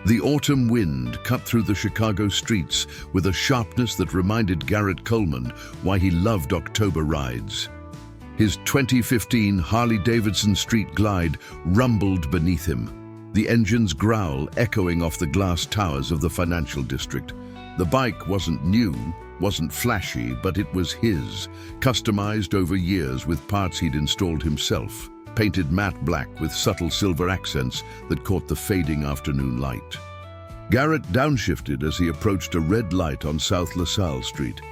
The autumn wind cut through the Chicago streets with a sharpness that reminded Garrett Coleman why he loved October rides. His 2015 Harley-Davidson Street Glide rumbled beneath him, the engine's growl echoing off the glass towers of the financial district. The bike wasn't new, wasn't flashy, but it was his, customized over years with parts he'd installed himself, painted matte black with subtle silver accents that caught the fading afternoon light. Garrett downshifted as he approached a red light on South LaSalle Street,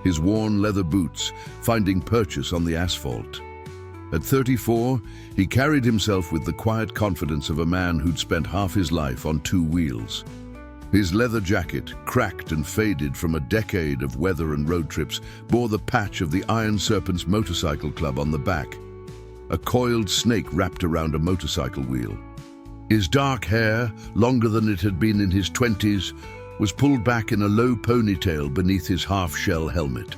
his worn leather boots finding purchase on the asphalt. At 34, he carried himself with the quiet confidence of a man who'd spent half his life on two wheels. His leather jacket, cracked and faded from a decade of weather and road trips, bore the patch of the Iron Serpent's motorcycle club on the back, a coiled snake wrapped around a motorcycle wheel. His dark hair, longer than it had been in his 20s, was pulled back in a low ponytail beneath his half-shell helmet.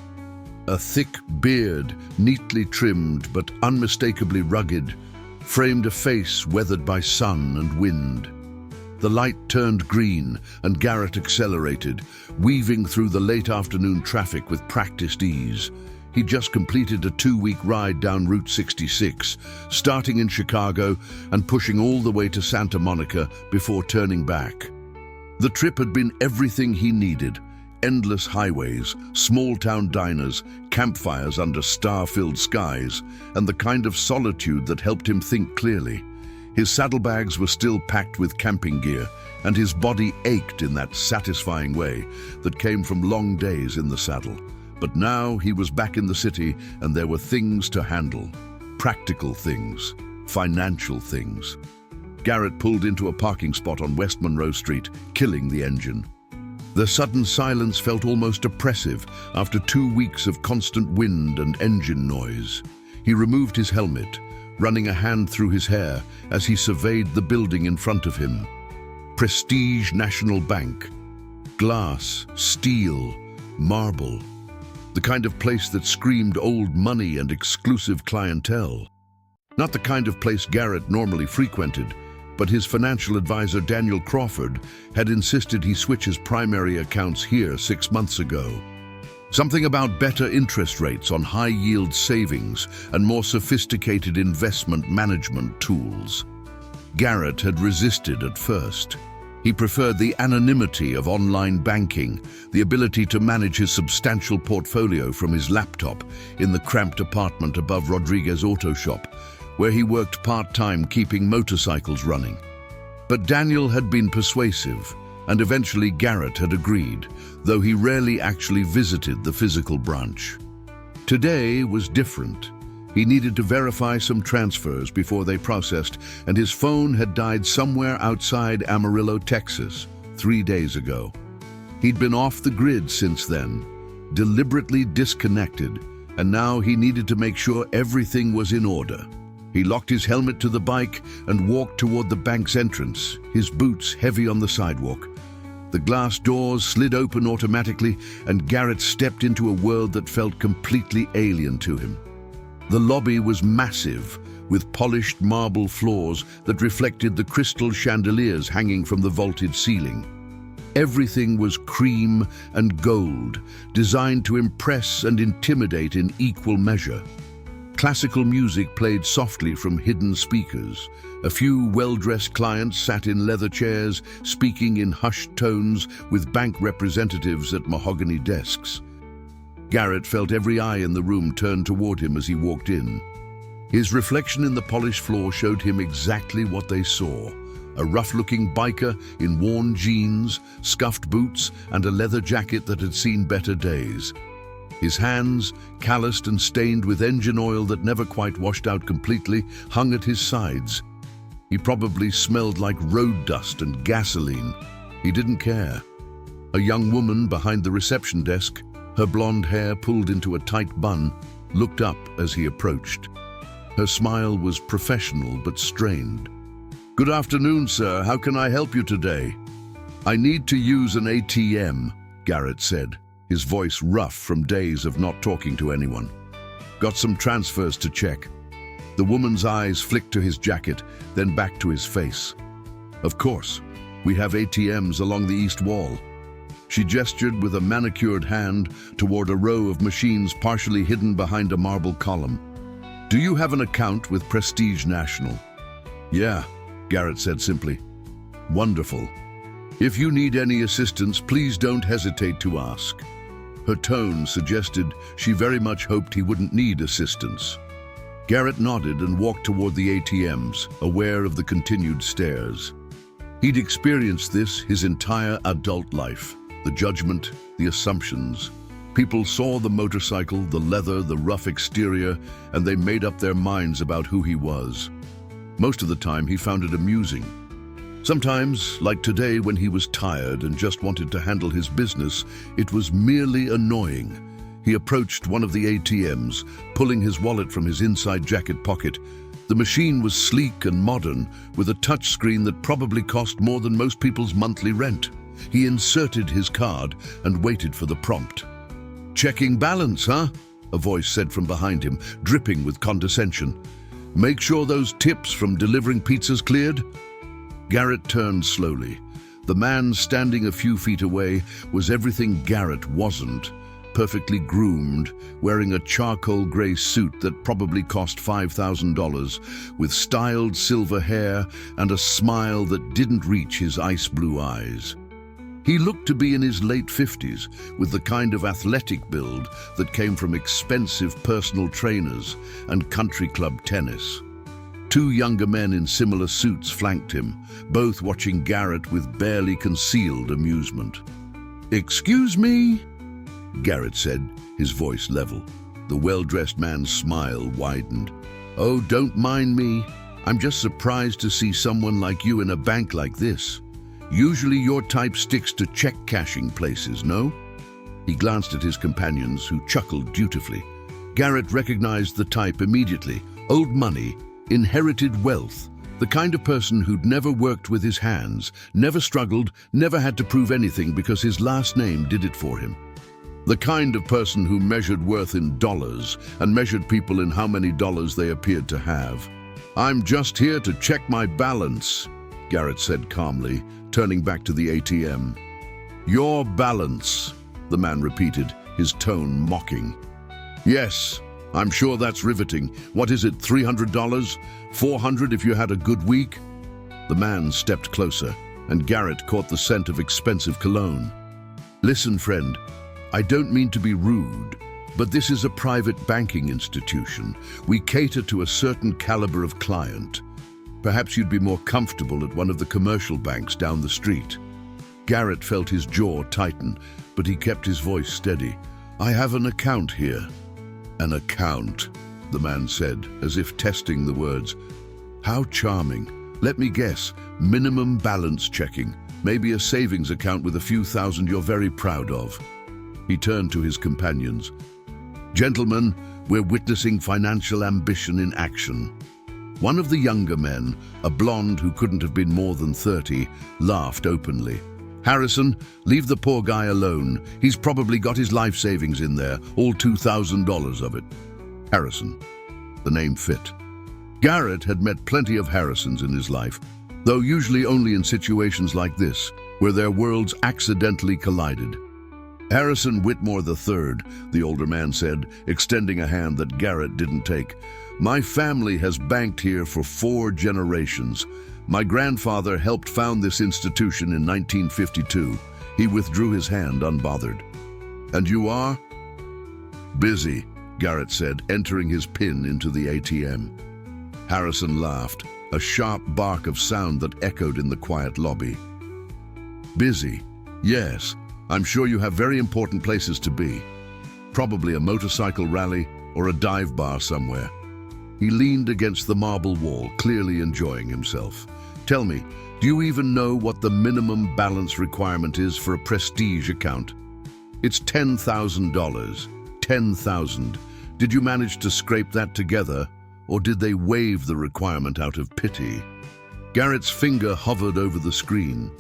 A thick beard, neatly trimmed but unmistakably rugged, framed a face weathered by sun and wind. The light turned green and Garrett accelerated, weaving through the late afternoon traffic with practiced ease. He'd just completed a 2-week ride down Route 66, starting in Chicago and pushing all the way to Santa Monica before turning back. The trip had been everything he needed: endless highways, small-town diners, campfires under star-filled skies, and the kind of solitude that helped him think clearly. His saddlebags were still packed with camping gear, and his body ached in that satisfying way that came from long days in the saddle. But now he was back in the city, and there were things to handle. Practical things, financial things. Garrett pulled into a parking spot on West Monroe Street, killing the engine. The sudden silence felt almost oppressive after 2 weeks of constant wind and engine noise. He removed his helmet, running a hand through his hair as he surveyed the building in front of him. Prestige National Bank. Glass, steel, marble. The kind of place that screamed old money and exclusive clientele. Not the kind of place Garrett normally frequented, but his financial advisor Daniel Crawford had insisted he switch his primary accounts here 6 months ago. Something about better interest rates on high-yield savings and more sophisticated investment management tools. Garrett had resisted at first. He preferred the anonymity of online banking, the ability to manage his substantial portfolio from his laptop in the cramped apartment above Rodriguez Auto Shop, where he worked part-time keeping motorcycles running. But Daniel had been persuasive, and eventually Garrett had agreed, though he rarely actually visited the physical branch. Today was different. He needed to verify some transfers before they processed, and his phone had died somewhere outside Amarillo, Texas, 3 days ago. He'd been off the grid since then, deliberately disconnected, and now he needed to make sure everything was in order. He locked his helmet to the bike and walked toward the bank's entrance, his boots heavy on the sidewalk. The glass doors slid open automatically, and Garrett stepped into a world that felt completely alien to him. The lobby was massive, with polished marble floors that reflected the crystal chandeliers hanging from the vaulted ceiling. Everything was cream and gold, designed to impress and intimidate in equal measure. Classical music played softly from hidden speakers. A few well-dressed clients sat in leather chairs, speaking in hushed tones with bank representatives at mahogany desks. Garrett felt every eye in the room turn toward him as he walked in. His reflection in the polished floor showed him exactly what they saw: a rough-looking biker in worn jeans, scuffed boots, and a leather jacket that had seen better days. His hands, calloused and stained with engine oil that never quite washed out completely, hung at his sides. He probably smelled like road dust and gasoline. He didn't care. A young woman behind the reception desk, her blonde hair pulled into a tight bun, looked up as he approached. Her smile was professional but strained. "Good afternoon, sir. How can I help you today?" "I need to use an ATM," Garrett said, his voice rough from days of not talking to anyone. "Got some transfers to check." The woman's eyes flicked to his jacket, then back to his face. "Of course. We have ATMs along the east wall." She gestured with a manicured hand toward a row of machines partially hidden behind a marble column. "Do you have an account with Prestige National?" "Yeah," Garrett said simply. "Wonderful. If you need any assistance, please don't hesitate to ask." Her tone suggested she very much hoped he wouldn't need assistance. Garrett nodded and walked toward the ATMs, aware of the continued stares. He'd experienced this his entire adult life. The judgment, the assumptions. People saw the motorcycle, the leather, the rough exterior, and they made up their minds about who he was. Most of the time, he found it amusing. Sometimes, like today when he was tired and just wanted to handle his business, it was merely annoying. He approached one of the ATMs, pulling his wallet from his inside jacket pocket. The machine was sleek and modern, with a touchscreen that probably cost more than most people's monthly rent. He inserted his card and waited for the prompt. "Checking balance, huh?" a voice said from behind him, dripping with condescension. "Make sure those tips from delivering pizzas cleared?" Garrett turned slowly. The man standing a few feet away was everything Garrett wasn't. Perfectly groomed, wearing a charcoal gray suit that probably cost $5,000, with styled silver hair and a smile that didn't reach his ice blue eyes. He looked to be in his late 50s, with the kind of athletic build that came from expensive personal trainers and country club tennis. Two younger men in similar suits flanked him, both watching Garrett with barely concealed amusement. "Excuse me?" Garrett said, his voice level. The well-dressed man's smile widened. "Oh, don't mind me. I'm just surprised to see someone like you in a bank like this. Usually your type sticks to check-cashing places, no?" He glanced at his companions, who chuckled dutifully. Garrett recognized the type immediately. Old money, inherited wealth, the kind of person who'd never worked with his hands, never struggled, never had to prove anything because his last name did it for him. The kind of person who measured worth in dollars and measured people in how many dollars they appeared to have. "I'm just here to check my balance," Garrett said calmly, turning back to the ATM. "Your balance," the man repeated, his tone mocking. "Yes, I'm sure that's riveting. What is it, $300? $400 if you had a good week?" The man stepped closer, and Garrett caught the scent of expensive cologne. "Listen, friend, I don't mean to be rude, but this is a private banking institution. We cater to a certain caliber of client. Perhaps you'd be more comfortable at one of the commercial banks down the street." Garrett felt his jaw tighten, but he kept his voice steady. "I have an account here." "An account," the man said, as if testing the words. "How charming. Let me guess, minimum balance checking. Maybe a savings account with a few thousand you're very proud of." He turned to his companions. "Gentlemen, we're witnessing financial ambition in action." One of the younger men, a blonde who couldn't have been more than 30, laughed openly. "Harrison, leave the poor guy alone. He's probably got his life savings in there, all $2,000 of it." Harrison. The name fit. Garrett had met plenty of Harrisons in his life, though usually only in situations like this, where their worlds accidentally collided. "Harrison Whitmore III, the older man said, extending a hand that Garrett didn't take. "My family has banked here for 4 generations. My grandfather helped found this institution in 1952. He withdrew his hand unbothered. "And you are?" "Busy," Garrett said, entering his PIN into the ATM. Harrison laughed, a sharp bark of sound that echoed in the quiet lobby. "Busy? Yes. I'm sure you have very important places to be. Probably a motorcycle rally or a dive bar somewhere." He leaned against the marble wall, clearly enjoying himself. "Tell me, do you even know what the minimum balance requirement is for a Prestige account?" "It's $10,000. 10,000. Did you manage to scrape that together, or did they waive the requirement out of pity?" Garrett's finger hovered over the screen.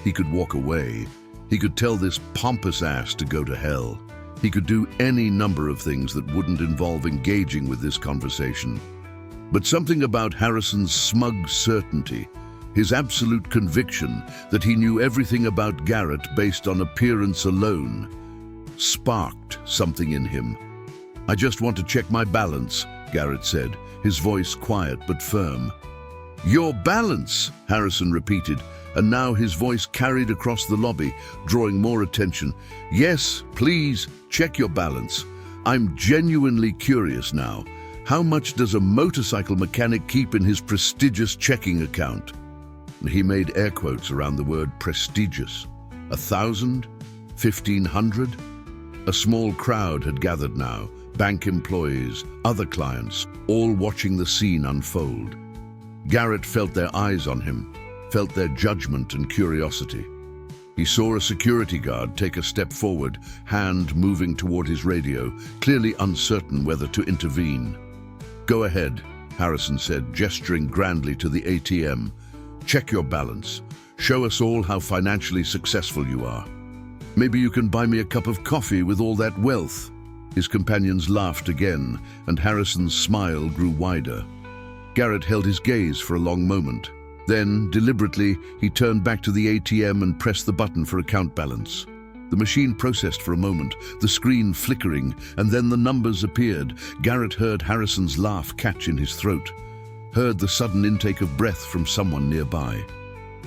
He could walk away. He could tell this pompous ass to go to hell. He could do any number of things that wouldn't involve engaging with this conversation. But something about Harrison's smug certainty, His absolute conviction that he knew everything about Garrett based on appearance alone sparked something in him. "I just want to check my balance," Garrett said, his voice quiet but firm. "Your balance," Harrison repeated, and now his voice carried across the lobby, drawing more attention. "Yes, please, check your balance. I'm genuinely curious now. How much does a motorcycle mechanic keep in his prestigious checking account?" He made air quotes around the word prestigious. 1,000? 1,500? A small crowd had gathered now, bank employees, other clients, all watching the scene unfold. Garrett felt their eyes on him, felt their judgment and curiosity. He saw a security guard take a step forward, hand moving toward his radio, clearly uncertain whether to intervene. "Go ahead," Harrison said, gesturing grandly to the ATM. "Check your balance. Show us all how financially successful you are. Maybe you can buy me a cup of coffee with all that wealth." His companions laughed again, and Harrison's smile grew wider. Garrett held his gaze for a long moment. Then, deliberately, he turned back to the ATM and pressed the button for account balance. The machine processed for a moment, the screen flickering, and then the numbers appeared. Garrett heard Harrison's laugh catch in his throat, heard the sudden intake of breath from someone nearby.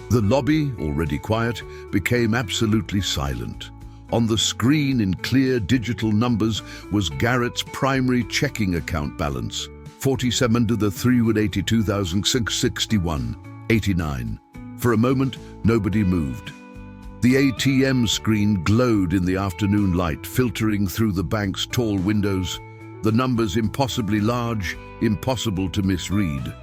The lobby, already quiet, became absolutely silent. On the screen in clear digital numbers was Garrett's primary checking account balance, 47 to the 382,661.89. For a moment, nobody moved. The ATM screen glowed in the afternoon light, filtering through the bank's tall windows, the numbers impossibly large, impossible to misread.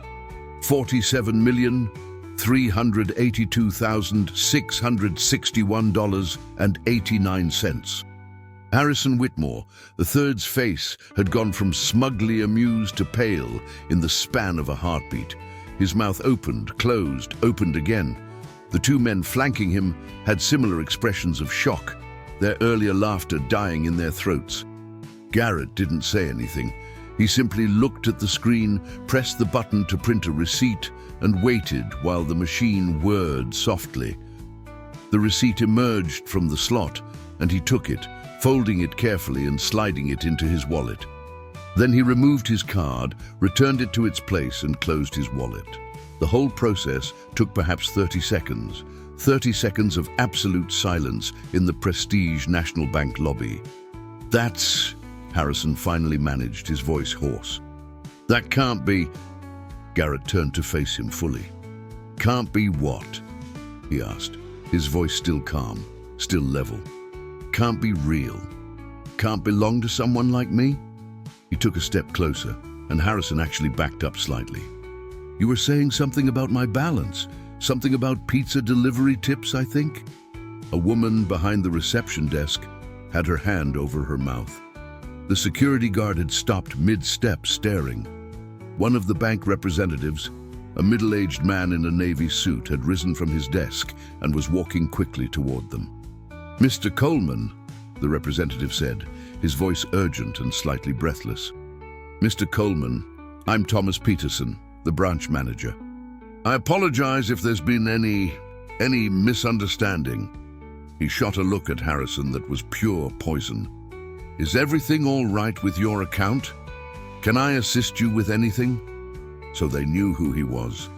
$47,382,661.89. Harrison Whitmore, the third's face, had gone from smugly amused to pale in the span of a heartbeat. His mouth opened, closed, opened again. The two men flanking him had similar expressions of shock, their earlier laughter dying in their throats. Garrett didn't say anything. He simply looked at the screen, pressed the button to print a receipt, and waited while the machine whirred softly. The receipt emerged from the slot, and he took it, folding it carefully and sliding it into his wallet. Then he removed his card, returned it to its place, and closed his wallet. The whole process took perhaps 30 seconds. 30 seconds of absolute silence in the prestige National Bank lobby. "That's..." Harrison finally managed, his voice hoarse. "That can't be..." Garrett turned to face him fully. "Can't be what?" he asked, his voice still calm, still level. "Can't be real. Can't belong to someone like me?" He took a step closer, and Harrison actually backed up slightly. "You were saying something about my balance, something about pizza delivery tips, I think?" A woman behind the reception desk had her hand over her mouth. The security guard had stopped mid-step, staring. One of the bank representatives, a middle-aged man in a navy suit, had risen from his desk and was walking quickly toward them. "Mr. Coleman," the representative said, his voice urgent and slightly breathless. "Mr. Coleman, I'm Thomas Peterson, the branch manager. I apologize if there's been any misunderstanding." He shot a look at Harrison that was pure poison. "Is everything all right with your account? Can I assist you with anything?" So they knew who he was.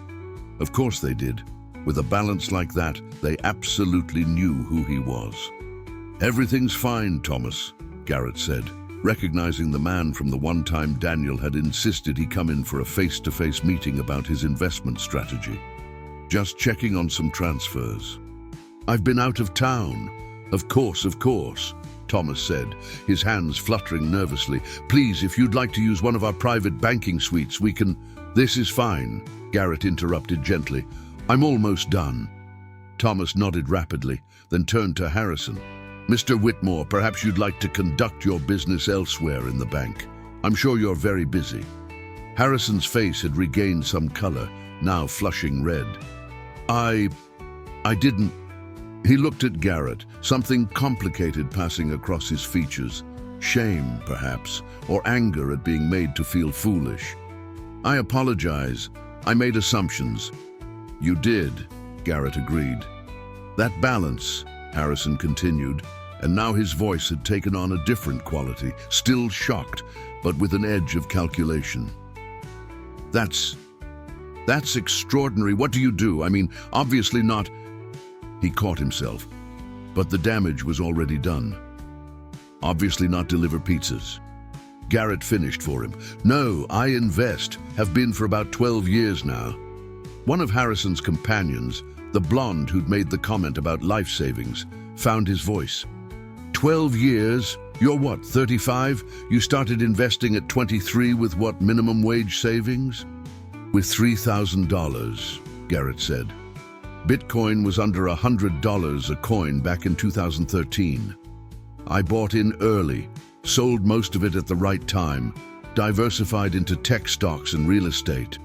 Of course they did. With a balance like that, they absolutely knew who he was. "Everything's fine, Thomas," Garrett said, recognizing the man from the one time Daniel had insisted he come in for a face-to-face meeting about his investment strategy. "Just checking on some transfers." "I've been out of town." Of course, Thomas said, his hands fluttering nervously. "Please, if you'd like to use one of our private banking suites, we can..." "This is fine," Garrett interrupted gently. "I'm almost done." Thomas nodded rapidly, then turned to Harrison. "Mr. Whitmore, perhaps you'd like to conduct your business elsewhere in the bank. I'm sure you're very busy." Harrison's face had regained some color, now flushing red. I didn't..." He looked at Garrett, something complicated passing across his features. Shame, perhaps, or anger at being made to feel foolish. "I apologize. I made assumptions." You did, Garrett agreed. That balance, Harrison continued, and now his voice had taken on a different quality, still shocked, but with an edge of calculation. That's extraordinary. What do you do? I mean, obviously not. He caught himself, but the damage was already done. Obviously not deliver pizzas. Garrett finished for him. No, I invest, have been for about 12 years now. One of Harrison's companions, the blonde who'd made the comment about life savings, found his voice. 12 years? You're what, 35? You started investing at 23 with what, minimum wage savings? With $3,000, Garrett said. Bitcoin was under $100 a coin back in 2013. I bought in early, sold most of it at the right time, diversified into tech stocks and real estate.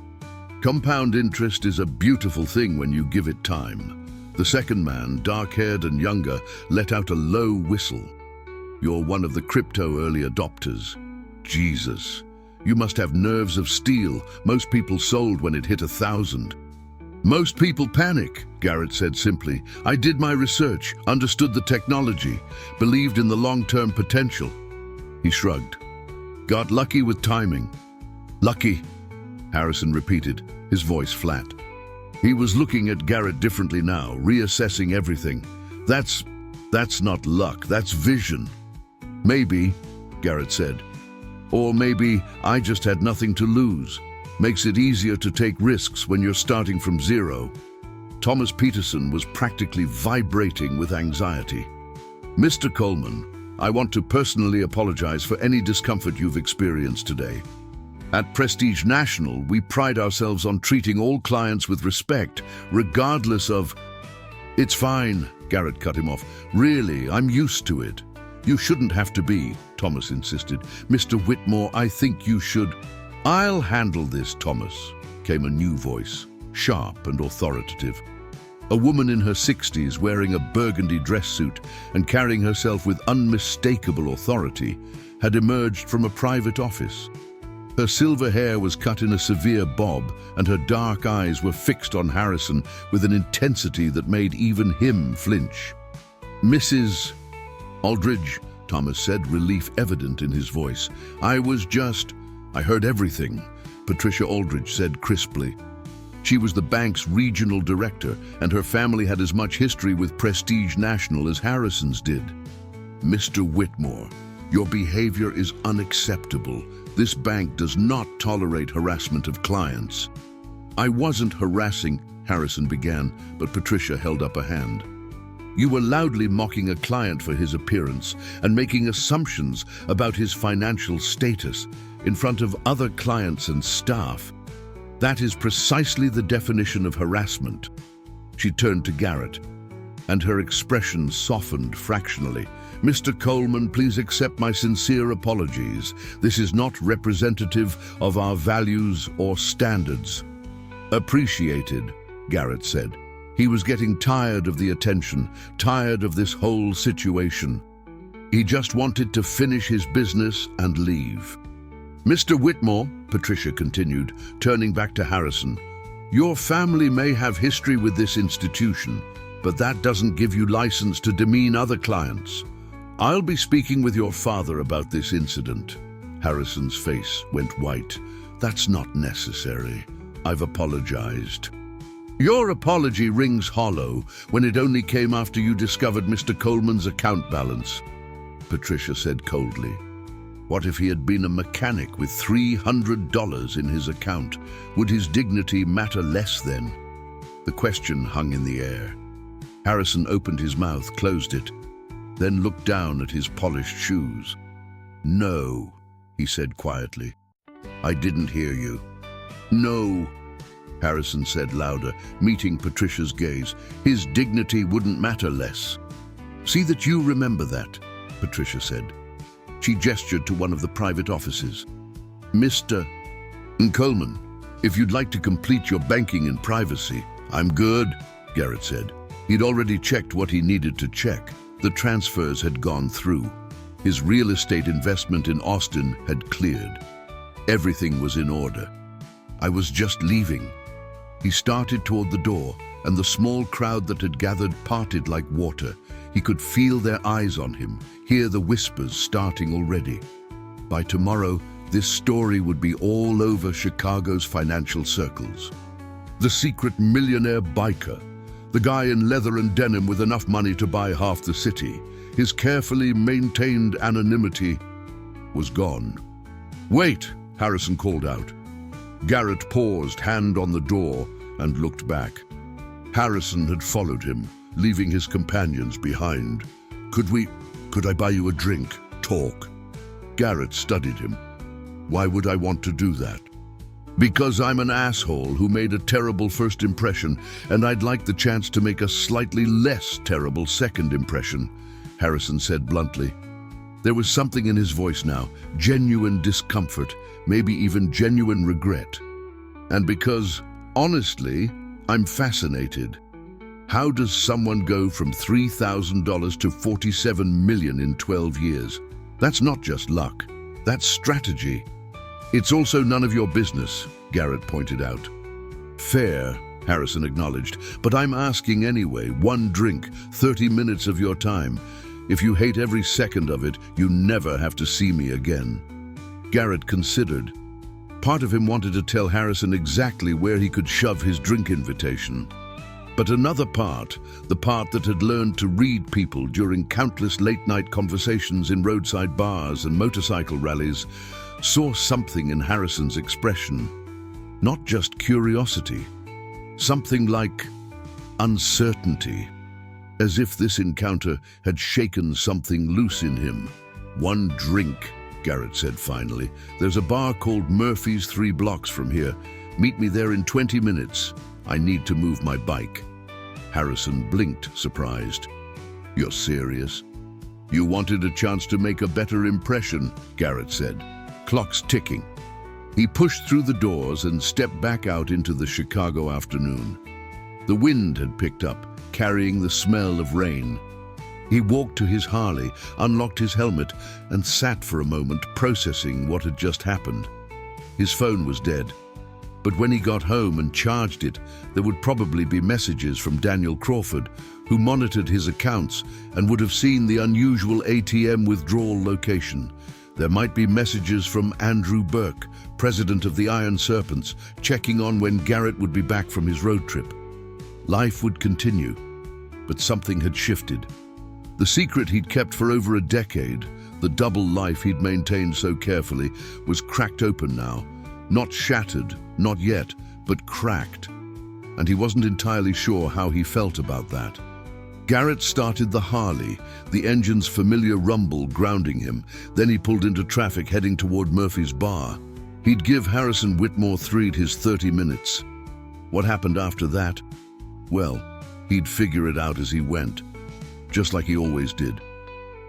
Compound interest is a beautiful thing when you give it time. The second man, dark-haired and younger, let out a low whistle. You're one of the crypto early adopters. Jesus. You must have nerves of steel. Most people sold when it hit 1,000. Most people panic, Garrett said simply. I did my research, understood the technology, believed in the long-term potential. He shrugged. Got lucky with timing. Lucky, Harrison repeated, his voice flat. He was looking at Garrett differently now, reassessing everything. That's not luck, that's vision. Maybe, Garrett said. Or maybe I just had nothing to lose. Makes it easier to take risks when you're starting from zero. Thomas Peterson was practically vibrating with anxiety. Mr. Coleman, I want to personally apologize for any discomfort you've experienced today. At Prestige National, we pride ourselves on treating all clients with respect, regardless of... It's fine, Garrett cut him off. Really, I'm used to it. You shouldn't have to be, Thomas insisted. Mr. Whitmore, I think you should... I'll handle this, Thomas, came a new voice, sharp and authoritative. A woman in her 60s wearing a burgundy dress suit and carrying herself with unmistakable authority had emerged from a private office. Her silver hair was cut in a severe bob, and her dark eyes were fixed on Harrison with an intensity that made even him flinch. Mrs. Aldridge, Thomas said, relief evident in his voice. I heard everything, Patricia Aldridge said crisply. She was the bank's regional director, and her family had as much history with Prestige National as Harrison's did. Mr. Whitmore, your behavior is unacceptable. This bank does not tolerate harassment of clients. I wasn't harassing, Harrison began, but Patricia held up a hand. You were loudly mocking a client for his appearance and making assumptions about his financial status in front of other clients and staff. That is precisely the definition of harassment. She turned to Garrett, and her expression softened fractionally. Mr. Coleman, please accept my sincere apologies. This is not representative of our values or standards. Appreciated, Garrett said. He was getting tired of the attention, tired of this whole situation. He just wanted to finish his business and leave. Mr. Whitmore, Patricia continued, turning back to Harrison, your family may have history with this institution, but that doesn't give you license to demean other clients. I'll be speaking with your father about this incident. Harrison's face went white. That's not necessary. I've apologized. Your apology rings hollow when it only came after you discovered Mr. Coleman's account balance, Patricia said coldly. What if he had been a mechanic with $300 in his account? Would his dignity matter less then? The question hung in the air. Harrison opened his mouth, closed it, then looked down at his polished shoes. No, he said quietly. I didn't hear you. No, Harrison said louder, meeting Patricia's gaze. His dignity wouldn't matter less. See that you remember that, Patricia said. She gestured to one of the private offices. Mr. Coleman, if you'd like to complete your banking in privacy. I'm good, Garrett said. He'd already checked what he needed to check. The transfers had gone through. His real estate investment in Austin had cleared. Everything was in order. I was just leaving. He started toward the door, and the small crowd that had gathered parted like water. He could feel their eyes on him, hear the whispers starting already. By tomorrow, this story would be all over Chicago's financial circles. The secret millionaire biker, the guy in leather and denim with enough money to buy half the city, his carefully maintained anonymity was gone. "Wait!" Harrison called out. Garrett paused, hand on the door, and looked back. Harrison had followed him, leaving his companions behind. Could I buy you a drink? Talk." Garrett studied him. "Why would I want to do that?" "Because I'm an asshole who made a terrible first impression, and I'd like the chance to make a slightly less terrible second impression," Harrison said bluntly. There was something in his voice now, genuine discomfort, maybe even genuine regret. "And because, honestly, I'm fascinated. How does someone go from $3,000 to $47 million in 12 years? That's not just luck, that's strategy." "It's also none of your business," Garrett pointed out. "Fair," Harrison acknowledged, "but I'm asking anyway. One drink, 30 minutes of your time. If you hate every second of it, you never have to see me again." Garrett considered. Part of him wanted to tell Harrison exactly where he could shove his drink invitation. But another part, the part that had learned to read people during countless late-night conversations in roadside bars and motorcycle rallies, saw something in Harrison's expression. Not just curiosity, something like uncertainty, as if this encounter had shaken something loose in him. "One drink," Garrett said finally. "There's a bar called Murphy's 3 blocks from here. Meet me there in 20 minutes. I need to move my bike." Harrison blinked, surprised. "You're serious?" "You wanted a chance to make a better impression," Garrett said. "Clock's ticking." He pushed through the doors and stepped back out into the Chicago afternoon. The wind had picked up, carrying the smell of rain. He walked to his Harley, unlocked his helmet, and sat for a moment processing what had just happened. His phone was dead. But when he got home and charged it, there would probably be messages from Daniel Crawford, who monitored his accounts and would have seen the unusual ATM withdrawal location. There might be messages from Andrew Burke, president of the Iron Serpents, checking on when Garrett would be back from his road trip. Life would continue, but something had shifted. The secret he'd kept for over a decade, the double life he'd maintained so carefully, was cracked open now. Not shattered, not yet, but cracked. And he wasn't entirely sure how he felt about that. Garrett started the Harley, the engine's familiar rumble grounding him. Then he pulled into traffic heading toward Murphy's bar. He'd give Harrison Whitmore Threed his 30 minutes. What happened after that? Well, he'd figure it out as he went, just like he always did.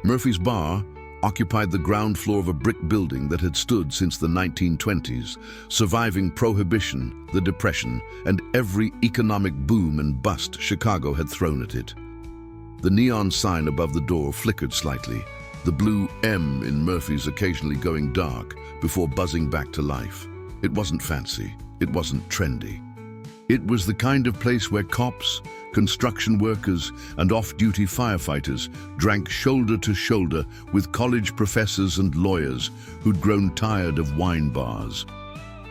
Murphy's bar occupied the ground floor of a brick building that had stood since the 1920s, surviving Prohibition, the Depression, and every economic boom and bust Chicago had thrown at it. The neon sign above the door flickered slightly, the blue M in Murphy's occasionally going dark before buzzing back to life. It wasn't fancy, it wasn't trendy. It was the kind of place where cops, construction workers, and off-duty firefighters drank shoulder to shoulder with college professors and lawyers who'd grown tired of wine bars.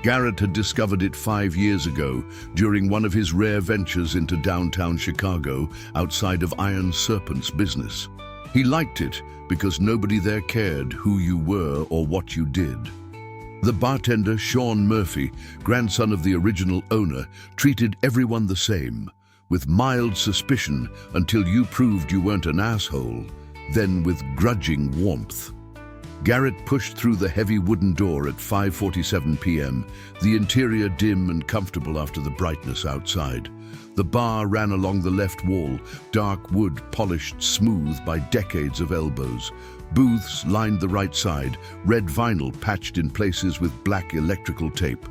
Garrett had discovered it 5 years ago during one of his rare ventures into downtown Chicago outside of Iron Serpent's business. He liked it because nobody there cared who you were or what you did. The bartender, Sean Murphy, grandson of the original owner, treated everyone the same, with mild suspicion until you proved you weren't an asshole, then with grudging warmth. Garrett pushed through the heavy wooden door at 5:47 p.m., the interior dim and comfortable after the brightness outside. The bar ran along the left wall, dark wood polished smooth by decades of elbows. Booths lined the right side, red vinyl patched in places with black electrical tape.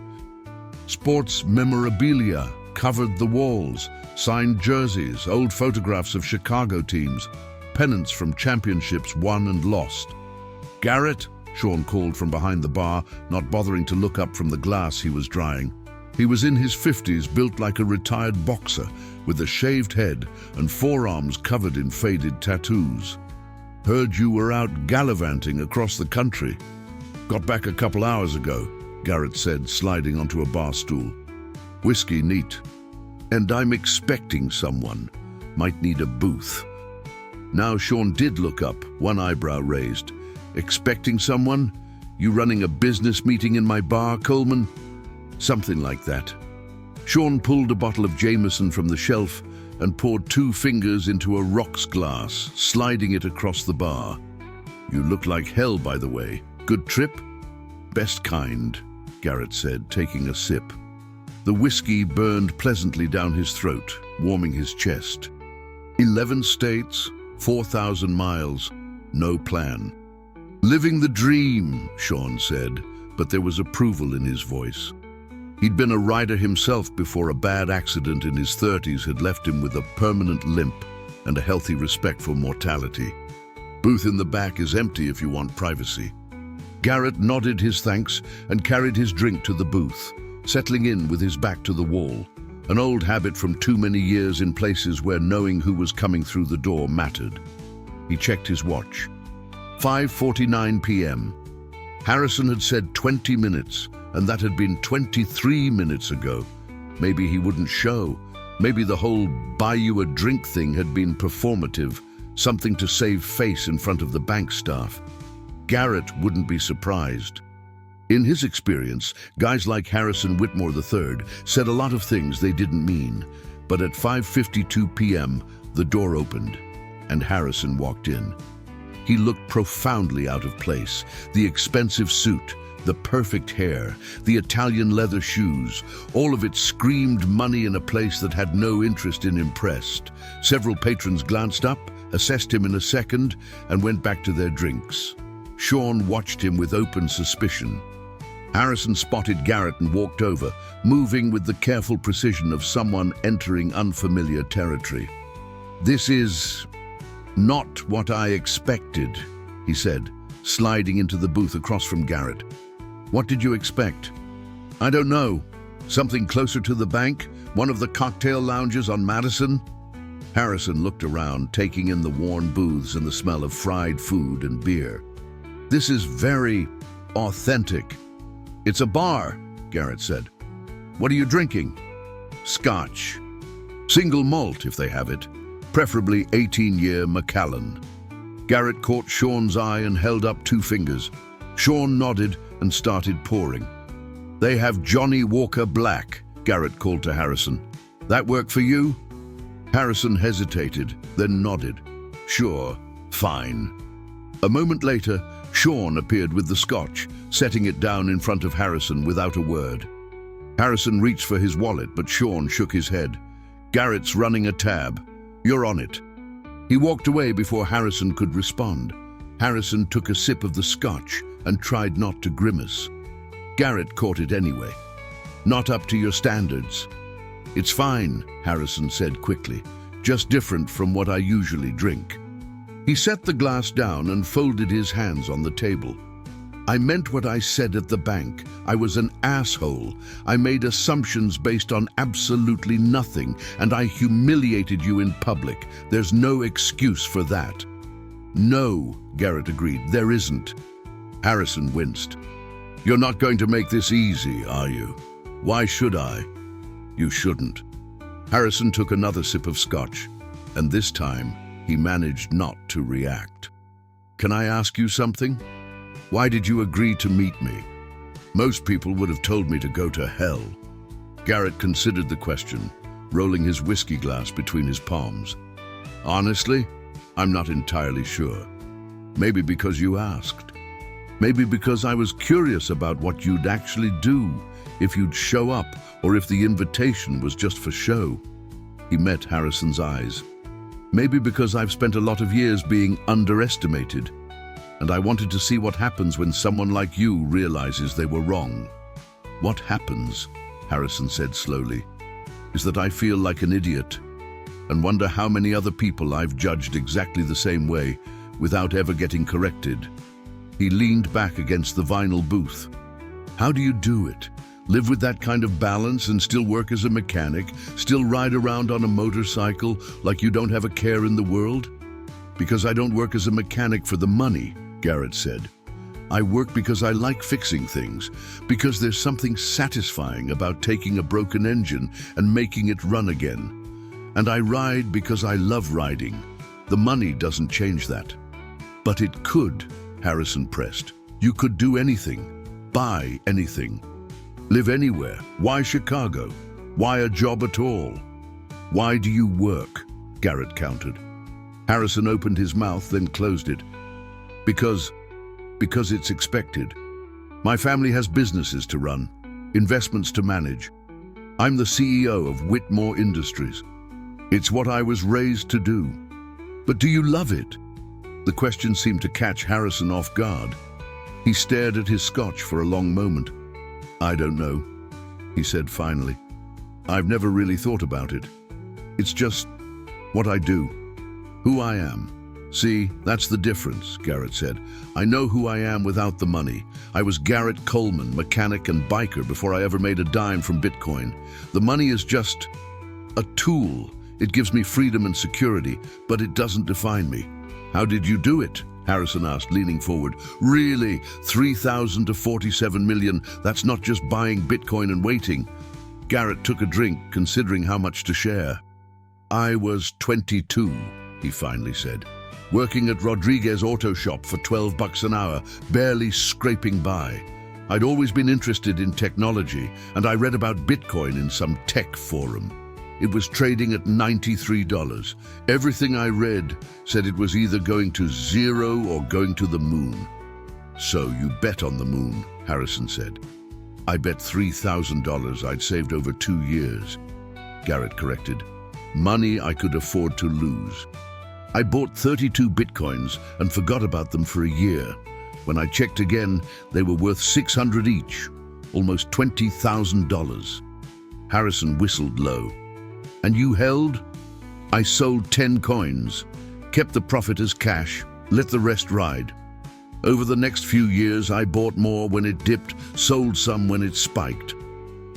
Sports memorabilia covered the walls, signed jerseys, old photographs of Chicago teams, pennants from championships won and lost. "Garrett," Sean called from behind the bar, not bothering to look up from the glass he was drying. He was in his 50s, built like a retired boxer, with a shaved head and forearms covered in faded tattoos. Heard you were out gallivanting across the country. Got back a couple hours ago, Garrett said, sliding onto a bar stool. Whiskey neat. And I'm expecting someone. Might need a booth. Now Sean did look up, one eyebrow raised. Expecting someone? You running a business meeting in my bar, Coleman? Something like that. Sean pulled a bottle of Jameson from the shelf and poured 2 fingers into a rocks glass, sliding it across the bar. You look like hell, by the way. Good trip? Best kind, Garrett said, taking a sip. The whiskey burned pleasantly down his throat, warming his chest. 11 states, 4,000 miles, no plan. Living the dream, Sean said, but there was approval in his voice. He'd been a rider himself before a bad accident in his 30s had left him with a permanent limp and a healthy respect for mortality. Booth in the back is empty if you want privacy. Garrett nodded his thanks and carried his drink to the booth, settling in with his back to the wall, an old habit from too many years in places where knowing who was coming through the door mattered. He checked his watch. 5:49 p.m. Harrison had said 20 minutes, and that had been 23 minutes ago. Maybe he wouldn't show. Maybe the whole buy you a drink thing had been performative, something to save face in front of the bank staff. Garrett wouldn't be surprised. In his experience, guys like Harrison Whitmore III said a lot of things they didn't mean, but at 5:52 p.m., the door opened, and Harrison walked in. He looked profoundly out of place. The expensive suit, the perfect hair, the Italian leather shoes, all of it screamed money in a place that had no interest in impressed. Several patrons glanced up, assessed him in a second, and went back to their drinks. Sean watched him with open suspicion. Harrison spotted Garrett and walked over, moving with the careful precision of someone entering unfamiliar territory. "This is not what I expected," he said, sliding into the booth across from Garrett. "What did you expect?" "I don't know. Something closer to the bank? One of the cocktail lounges on Madison?" Harrison looked around, taking in the worn booths and the smell of fried food and beer. "This is very authentic." "It's a bar," Garrett said. "What are you drinking?" "Scotch. Single malt, if they have it. Preferably 18-year Macallan." Garrett caught Sean's eye and held up 2 fingers. Sean nodded and started pouring. "They have Johnny Walker Black," Garrett called to Harrison. "That work for you?" Harrison hesitated, then nodded. "Sure, fine." A moment later, Sean appeared with the scotch, setting it down in front of Harrison without a word. Harrison reached for his wallet, but Sean shook his head. "Garrett's running a tab. You're on it." He walked away before Harrison could respond. Harrison took a sip of the scotch and tried not to grimace. Garrett caught it anyway. "Not up to your standards." "It's fine," Harrison said quickly. "Just different from what I usually drink." He set the glass down and folded his hands on the table. "I meant what I said at the bank. I was an asshole. I made assumptions based on absolutely nothing, and I humiliated you in public. There's no excuse for that." "No," Garrett agreed, "there isn't." Harrison winced. "You're not going to make this easy, are you?" "Why should I?" "You shouldn't." Harrison took another sip of scotch, and this time he managed not to react. "Can I ask you something? Why did you agree to meet me? Most people would have told me to go to hell." Garrett considered the question, rolling his whiskey glass between his palms. "Honestly, I'm not entirely sure. Maybe because you asked. Maybe because I was curious about what you'd actually do, if you'd show up, or if the invitation was just for show." He met Harrison's eyes. "Maybe because I've spent a lot of years being underestimated, and I wanted to see what happens when someone like you realizes they were wrong." "What happens," Harrison said slowly, "is that I feel like an idiot and wonder how many other people I've judged exactly the same way without ever getting corrected." He leaned back against the vinyl booth. "How do you do it? Live with that kind of balance and still work as a mechanic, still ride around on a motorcycle like you don't have a care in the world? Because I don't work as a mechanic for the money, Garrett said. I work because I like fixing things, because there's something satisfying about taking a broken engine and making it run again. And I ride because I love riding. The money doesn't change that. But it could, Harrison pressed. You could do anything, buy anything, live anywhere. Why Chicago? Why a job at all? Why do you work? Garrett countered. Harrison opened his mouth, then closed it. Because it's expected. My family has businesses to run, investments to manage. I'm the CEO of Whitmore Industries. It's what I was raised to do. But do you love it? The question seemed to catch Harrison off guard. He stared at his scotch for a long moment. I don't know, he said finally. I've never really thought about it. It's just what I do, who I am. See, that's the difference, Garrett said. I know who I am without the money. I was Garrett Coleman, mechanic and biker before I ever made a dime from Bitcoin. The money is just a tool. It gives me freedom and security, but it doesn't define me. How did you do it? Harrison asked, leaning forward. Really? 3,000 to 47 million? That's not just buying Bitcoin and waiting. Garrett took a drink, considering how much to share. I was 22, he finally said. Working at Rodriguez Auto Shop for $12 an hour, barely scraping by. I'd always been interested in technology, and I read about Bitcoin in some tech forum. It was trading at $93. Everything I read said it was either going to zero or going to the moon. So you bet on the moon, Harrison said. I bet $3,000 I'd saved over 2 years. Garrett corrected. Money I could afford to lose. I bought 32 Bitcoins and forgot about them for a year. When I checked again, they were worth $600 each, almost $20,000. Harrison whistled low. And you held? I sold 10 coins, kept the profit as cash, let the rest ride. Over the next few years, I bought more when it dipped, sold some when it spiked.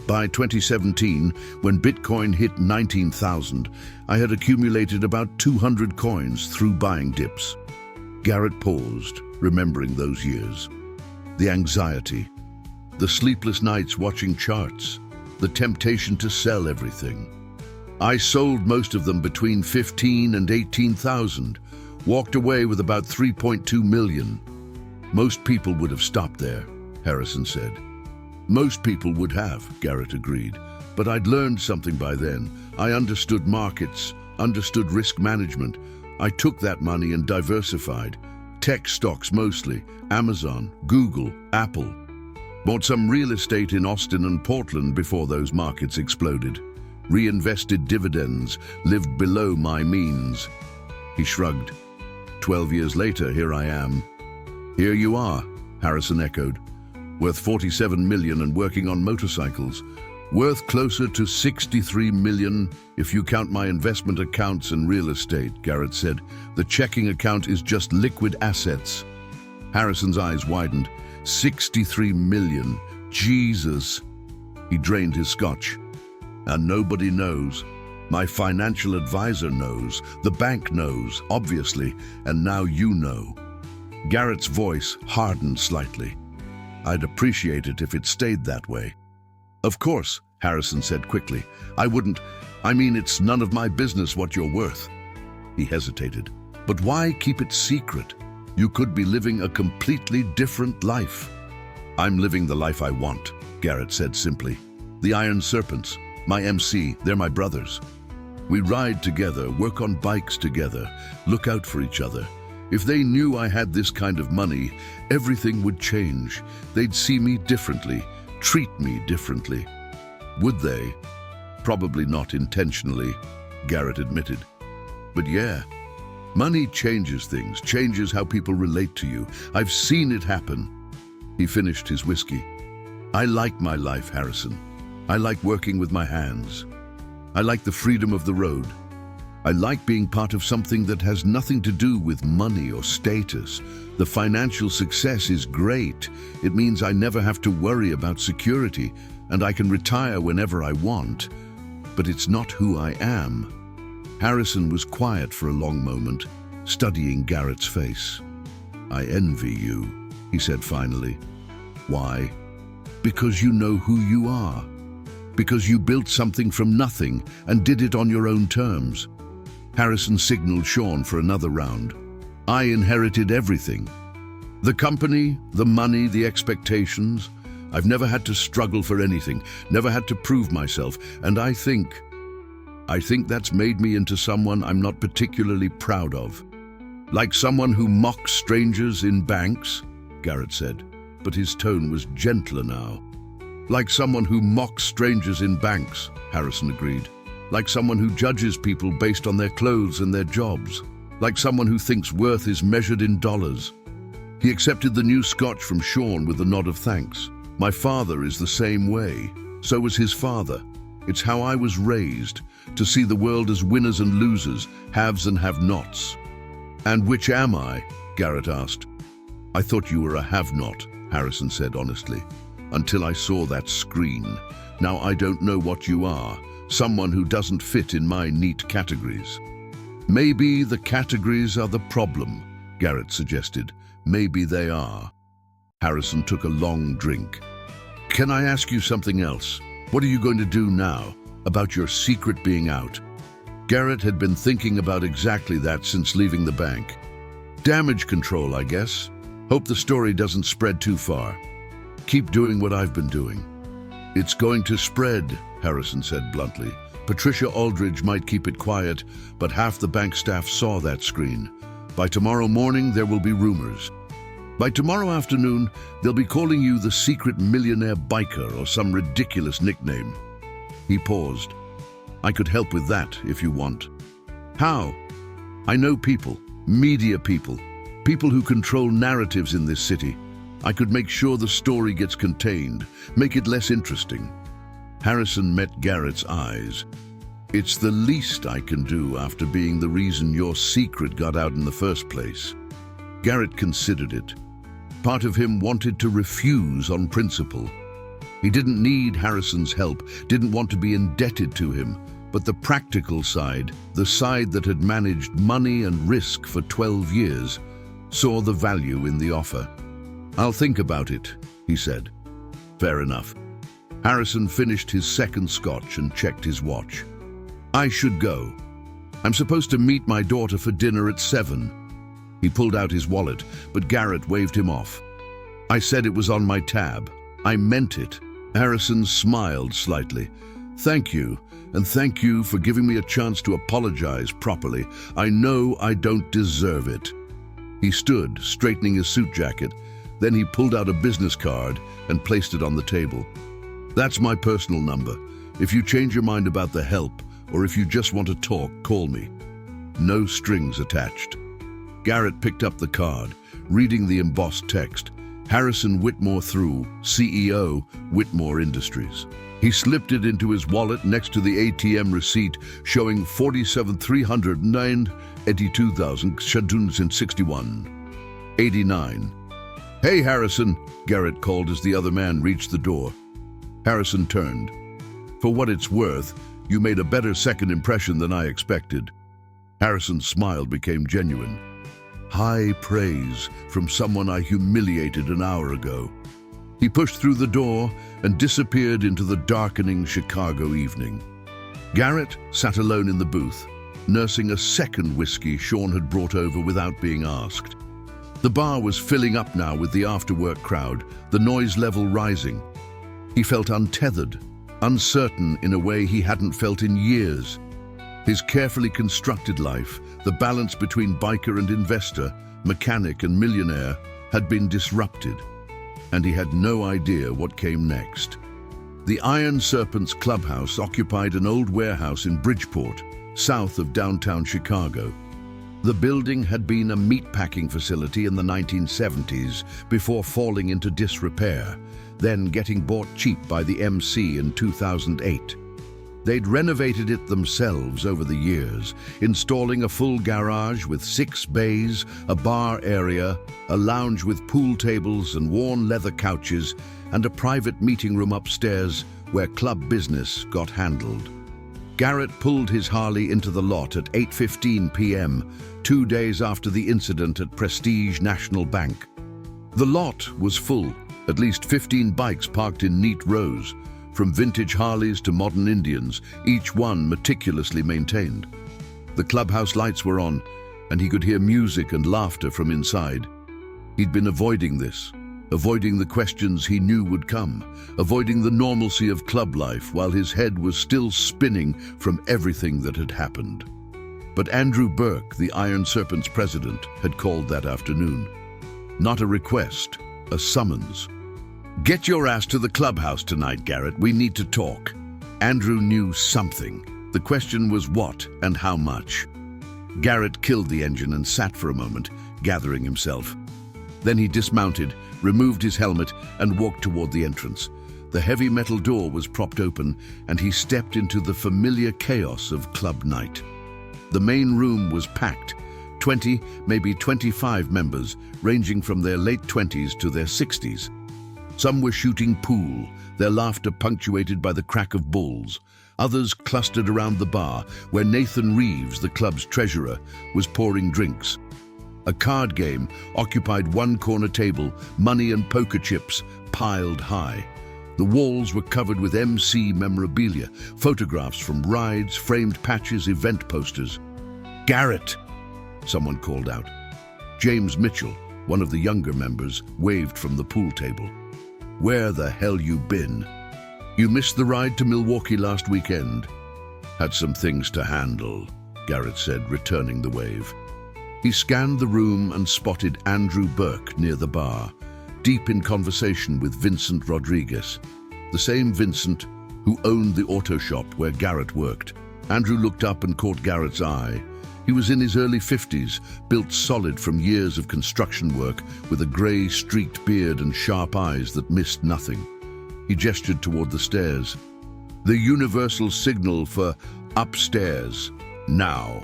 By 2017, when Bitcoin hit 19,000, I had accumulated about 200 coins through buying dips. Garrett paused, remembering those years. The anxiety, the sleepless nights watching charts, the temptation to sell everything. I sold most of them between 15 and 18,000, walked away with about 3.2 million. Most people would have stopped there, Harrison said. Most people would have, Garrett agreed. But I'd learned something by then. I understood markets, understood risk management. I took that money and diversified. Tech stocks mostly, Amazon, Google, Apple. Bought some real estate in Austin and Portland before those markets exploded. Reinvested dividends, lived below my means. He shrugged. 12 years later, here I am. Here you are, Harrison echoed. Worth 47 million and working on motorcycles. Worth closer to 63 million if you count my investment accounts and real estate, Garrett said. The checking account is just liquid assets. Harrison's eyes widened. 63 million. Jesus. He drained his scotch. And nobody knows. My financial advisor knows. The bank knows, obviously. And now you know. Garrett's voice hardened slightly. I'd appreciate it if it stayed that way. Of course, Harrison said quickly. I mean, it's none of my business what you're worth. He hesitated. But why keep it secret? You could be living a completely different life. I'm living the life I want, Garrett said simply. The Iron Serpents, my MC, they're my brothers. We ride together, work on bikes together, look out for each other. If they knew I had this kind of money, everything would change. They'd see me differently, treat me differently. Would they? Probably not intentionally, Garrett admitted. But yeah, money changes things, changes how people relate to you. I've seen it happen. He finished his whiskey. I like my life, Harrison. I like working with my hands. I like the freedom of the road. I like being part of something that has nothing to do with money or status. The financial success is great. It means I never have to worry about security, and I can retire whenever I want. But it's not who I am. Harrison was quiet for a long moment, studying Garrett's face. I envy you, he said finally. Why? Because you know who you are. Because you built something from nothing and did it on your own terms. Harrison signaled Sean for another round. I inherited everything. The company, the money, the expectations. I've never had to struggle for anything, never had to prove myself, and I think that's made me into someone I'm not particularly proud of. Like someone who mocks strangers in banks, Garrett said, but his tone was gentler now. Like someone who mocks strangers in banks, Harrison agreed. Like someone who judges people based on their clothes and their jobs. Like someone who thinks worth is measured in dollars. He accepted the new scotch from Sean with a nod of thanks. My father is the same way. So was his father. It's how I was raised, to see the world as winners and losers, haves and have-nots. And which am I? Garrett asked. I thought you were a have-not, Harrison said honestly, until I saw that screen. Now I don't know what you are. Someone who doesn't fit in my neat categories. Maybe the categories are the problem, Garrett suggested. Maybe they are. Harrison took a long drink. Can I ask you something else? What are you going to do now about your secret being out? Garrett had been thinking about exactly that since leaving the bank. Damage control, I guess. Hope the story doesn't spread too far. Keep doing what I've been doing. It's going to spread, Harrison said bluntly. Patricia Aldridge might keep it quiet, but half the bank staff saw that screen. By tomorrow morning, there will be rumors. By tomorrow afternoon, they'll be calling you the secret millionaire biker or some ridiculous nickname. He paused. I could help with that if you want. How? I know people, media people, people who control narratives in this city. I could make sure the story gets contained, make it less interesting. Harrison met Garrett's eyes. It's the least I can do after being the reason your secret got out in the first place. Garrett considered it. Part of him wanted to refuse on principle. He didn't need Harrison's help, didn't want to be indebted to him, but the practical side, the side that had managed money and risk for 12 years, saw the value in the offer. I'll think about it, he said. Fair enough. Harrison finished his second scotch and checked his watch. I should go. I'm supposed to meet my daughter for dinner at 7. He pulled out his wallet, but Garrett waved him off. I said it was on my tab. I meant it. Harrison smiled slightly. Thank you, and thank you for giving me a chance to apologize properly. I know I don't deserve it. He stood, straightening his suit jacket. Then he pulled out a business card and placed it on the table. That's my personal number. If you change your mind about the help, or if you just want to talk, call me. No strings attached. Garrett picked up the card, reading the embossed text. Harrison Whitmore through, CEO, Whitmore Industries. He slipped it into his wallet next to the ATM receipt showing 47,309, 82,761. 89. Hey, Harrison, Garrett called as the other man reached the door. Harrison turned. For what it's worth, you made a better second impression than I expected. Harrison's smile became genuine. High praise from someone I humiliated an hour ago. He pushed through the door and disappeared into the darkening Chicago evening. Garrett sat alone in the booth, nursing a second whiskey Sean had brought over without being asked. The bar was filling up now with the after-work crowd, the noise level rising. He felt untethered, uncertain in a way he hadn't felt in years. His carefully constructed life, the balance between biker and investor, mechanic and millionaire, had been disrupted, and he had no idea what came next. The Iron Serpent's clubhouse occupied an old warehouse in Bridgeport, south of downtown Chicago. The building had been a meatpacking facility in the 1970s before falling into disrepair, then getting bought cheap by the MC in 2008. They'd renovated it themselves over the years, installing a full garage with 6 bays, a bar area, a lounge with pool tables and worn leather couches, and a private meeting room upstairs where club business got handled. Garrett pulled his Harley into the lot at 8:15 p.m., 2 days after the incident at Prestige National Bank. The lot was full, at least 15 bikes parked in neat rows, from vintage Harleys to modern Indians, each one meticulously maintained. The clubhouse lights were on, and he could hear music and laughter from inside. He'd been avoiding this, avoiding the questions he knew would come, avoiding the normalcy of club life while his head was still spinning from everything that had happened. But Andrew Burke, the Iron Serpent's president, had called that afternoon. Not a request, a summons. "Get your ass to the clubhouse tonight, Garrett. We need to talk." Andrew knew something. The question was what and how much. Garrett killed the engine and sat for a moment, gathering himself. Then he dismounted, removed his helmet, and walked toward the entrance. The heavy metal door was propped open, and he stepped into the familiar chaos of club night. The main room was packed. 20, maybe 25 members, ranging from their late 20s to their 60s. Some were shooting pool, their laughter punctuated by the crack of balls. Others clustered around the bar, where Nathan Reeves, the club's treasurer, was pouring drinks. A card game occupied one corner table, money and poker chips piled high. The walls were covered with MC memorabilia, photographs from rides, framed patches, event posters. "Garrett!" someone called out. James Mitchell, one of the younger members, waved from the pool table. "Where the hell you been? You missed the ride to Milwaukee last weekend." "Had some things to handle," Garrett said, returning the wave. He scanned the room and spotted Andrew Burke near the bar, deep in conversation with Vincent Rodriguez, the same Vincent who owned the auto shop where Garrett worked. Andrew looked up and caught Garrett's eye. He was in his early 50s, built solid from years of construction work, with a grey, streaked beard and sharp eyes that missed nothing. He gestured toward the stairs. "The universal signal for upstairs, now."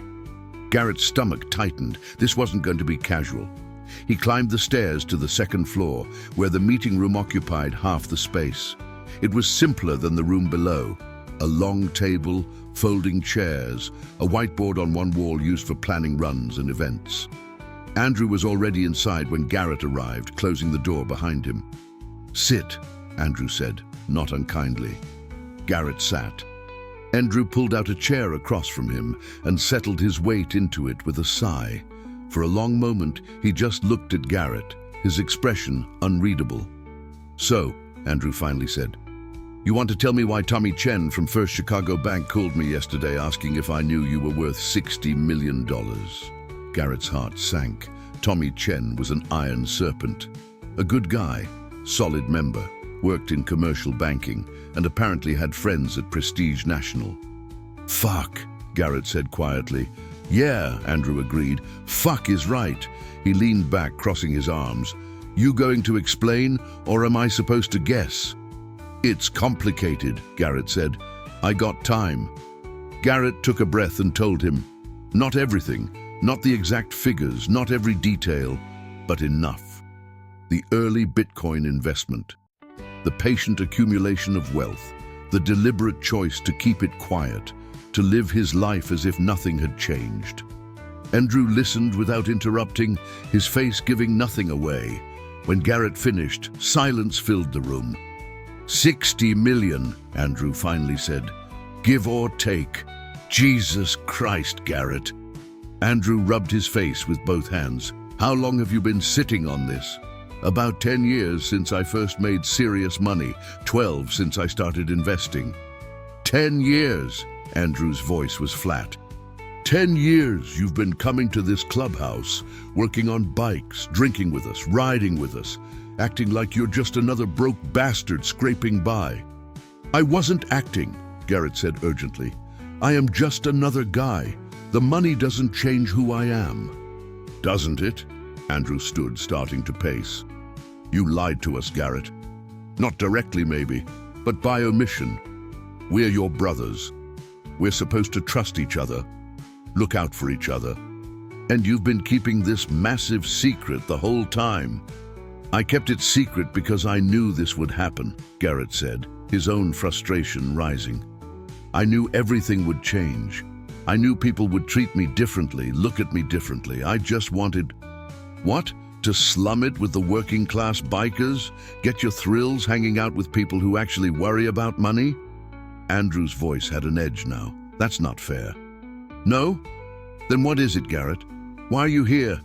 Garrett's stomach tightened. This wasn't going to be casual. He climbed the stairs to the second floor, where the meeting room occupied half the space. It was simpler than the room below. A long table, folding chairs, a whiteboard on one wall used for planning runs and events. Andrew was already inside when Garrett arrived, closing the door behind him. "Sit," Andrew said, not unkindly. Garrett sat. Andrew pulled out a chair across from him and settled his weight into it with a sigh. For a long moment, he just looked at Garrett, his expression unreadable. "So," Andrew finally said, "you want to tell me why Tommy Chen from First Chicago Bank called me yesterday asking if I knew you were worth $60 million? Garrett's heart sank. Tommy Chen was an Iron Serpent. A good guy, solid member, worked in commercial banking, and apparently had friends at Prestige National. "Fuck," Garrett said quietly. "Yeah," Andrew agreed. "Fuck is right." He leaned back, crossing his arms. "You going to explain, or am I supposed to guess?" "It's complicated," Garrett said. "I got time." Garrett took a breath and told him, not everything, not the exact figures, not every detail, but enough. The early Bitcoin investment, the patient accumulation of wealth, the deliberate choice to keep it quiet, to live his life as if nothing had changed. Andrew listened without interrupting, his face giving nothing away. When Garrett finished, silence filled the room. "60 million, Andrew finally said. "Give or take. Jesus Christ, Garrett." Andrew rubbed his face with both hands. "How long have you been sitting on this?" "About 10 years since I first made serious money, 12 since I started investing." 10 years, Andrew's voice was flat. 10 years you've been coming to this clubhouse, working on bikes, drinking with us, riding with us, acting like you're just another broke bastard scraping by. "I wasn't acting," Garrett said urgently. "I am just another guy. The money doesn't change who I am." "Doesn't it?" Andrew stood, starting to pace. "You lied to us, Garrett. Not directly, maybe, but by omission. We're your brothers. We're supposed to trust each other, look out for each other. And you've been keeping this massive secret the whole time. I kept it secret because I knew this would happen, Garrett said, his own frustration rising. I knew everything would change. I knew people would treat me differently, look at me differently. I just wanted... What? To slum it with the working class bikers? Get your thrills hanging out with people who actually worry about money? Andrew's voice had an edge now. That's not fair. No? Then what is it, Garrett? Why are you here?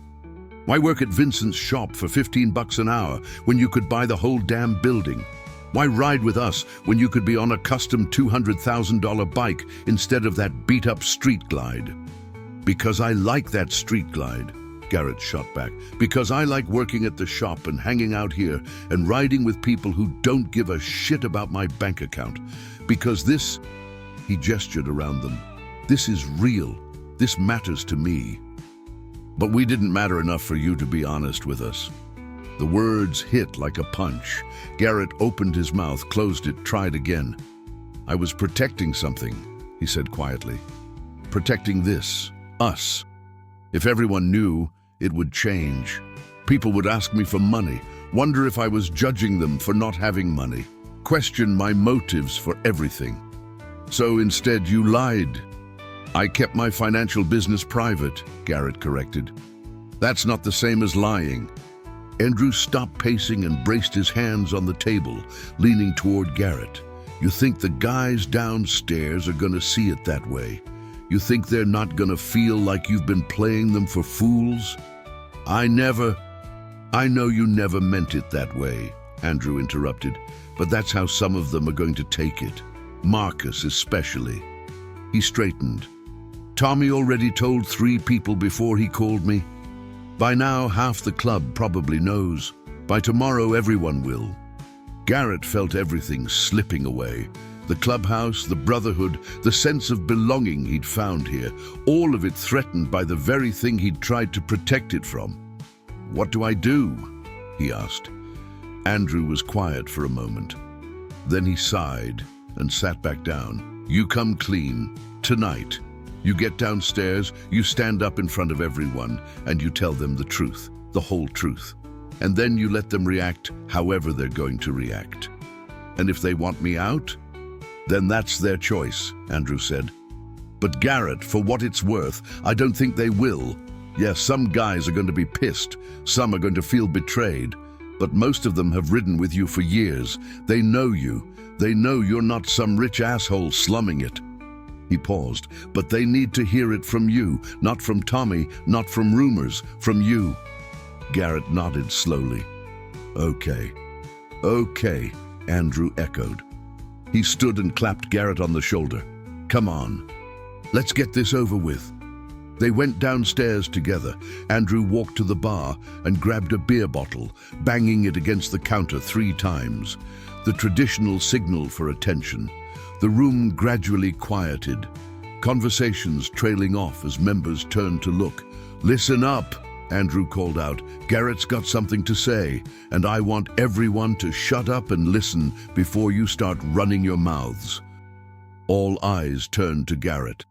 Why work at Vincent's shop for $15 an hour when you could buy the whole damn building? Why ride with us when you could be on a custom $200,000 bike instead of that beat-up street glide? Because I like that street glide, Garrett shot back. Because I like working at the shop and hanging out here and riding with people who don't give a shit about my bank account. Because this, he gestured around them, this is real. This matters to me. But we didn't matter enough for you to be honest with us. The words hit like a punch. Garrett opened his mouth, closed it, tried again. I was protecting something, he said quietly. Protecting this, us. If everyone knew, it would change. People would ask me for money, wonder if I was judging them for not having money, question my motives for everything. So instead you lied. I kept my financial business private, Garrett corrected. That's not the same as lying. Andrew stopped pacing and braced his hands on the table, leaning toward Garrett. You think the guys downstairs are gonna see it that way? You think they're not gonna feel like you've been playing them for fools? I know you never meant it that way, Andrew interrupted, but that's how some of them are going to take it. Marcus especially. He straightened. Tommy already told 3 people before he called me. By now, half the club probably knows. By tomorrow, everyone will. Garrett felt everything slipping away. The clubhouse, the brotherhood, the sense of belonging he'd found here, all of it threatened by the very thing he'd tried to protect it from. What do I do? He asked. Andrew was quiet for a moment. Then he sighed and sat back down. You come clean, tonight. You get downstairs, you stand up in front of everyone, and you tell them the truth, the whole truth. And then you let them react however they're going to react. And if they want me out, then that's their choice, Andrew said. But Garrett, for what it's worth, I don't think they will. Yes, some guys are going to be pissed, some are going to feel betrayed, but most of them have ridden with you for years. They know you. They know you're not some rich asshole slumming it. He paused. But they need to hear it from you, not from Tommy, not from rumors, from you. Garrett nodded slowly. Okay, Andrew echoed. He stood and clapped Garrett on the shoulder. Come on, let's get this over with. They went downstairs together. Andrew walked to the bar and grabbed a beer bottle, banging it against the counter 3 times. The traditional signal for attention. The room gradually quieted, conversations trailing off as members turned to look. Listen up, Andrew called out. Garrett's got something to say, and I want everyone to shut up and listen before you start running your mouths. All eyes turned to Garrett.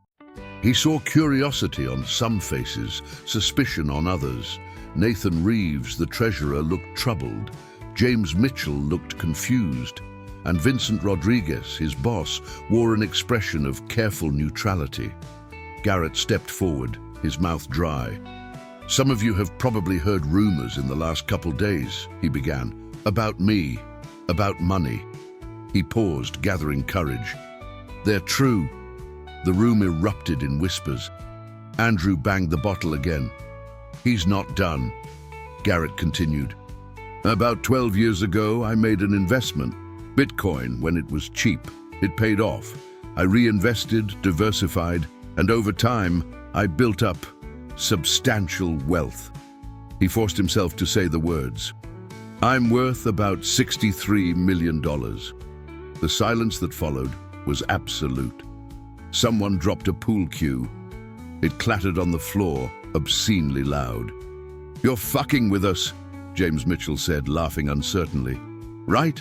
He saw curiosity on some faces, suspicion on others. Nathan Reeves, the treasurer, looked troubled. James Mitchell looked confused. And Vincent Rodriguez, his boss, wore an expression of careful neutrality. Garrett stepped forward, his mouth dry. Some of you have probably heard rumors in the last couple days, he began, about me, about money. He paused, gathering courage. They're true. The room erupted in whispers. Andrew banged the bottle again. He's not done, Garrett continued. About 12 years ago, I made an investment. Bitcoin, when it was cheap. It paid off. I reinvested, diversified, and over time, I built up substantial wealth. He forced himself to say the words. I'm worth about $63 million. The silence that followed was absolute. Someone dropped a pool cue. It clattered on the floor, obscenely loud. You're fucking with us, James Mitchell said, laughing uncertainly. Right?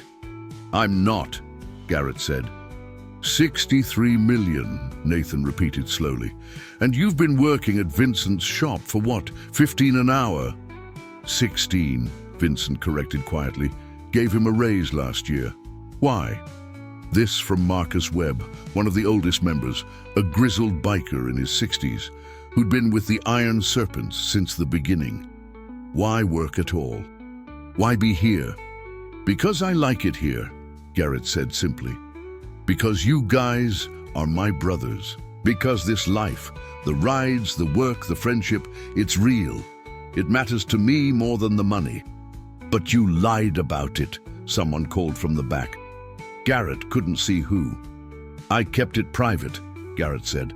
I'm not, Garrett said. "63 million, Nathan repeated slowly. "And you've been working at Vincent's shop for what, 15 an hour?" 16, Vincent corrected quietly. "Gave him a raise last year." "Why?" This from Marcus Webb, one of the oldest members, a grizzled biker in his 60s, who'd been with the Iron Serpents since the beginning. "Why work at all? Why be here?" "Because I like it here," Garrett said simply. "Because you guys are my brothers. Because this life, the rides, the work, the friendship, it's real. It matters to me more than the money." "But you lied about it," someone called from the back. Garrett couldn't see who. "I kept it private," Garrett said.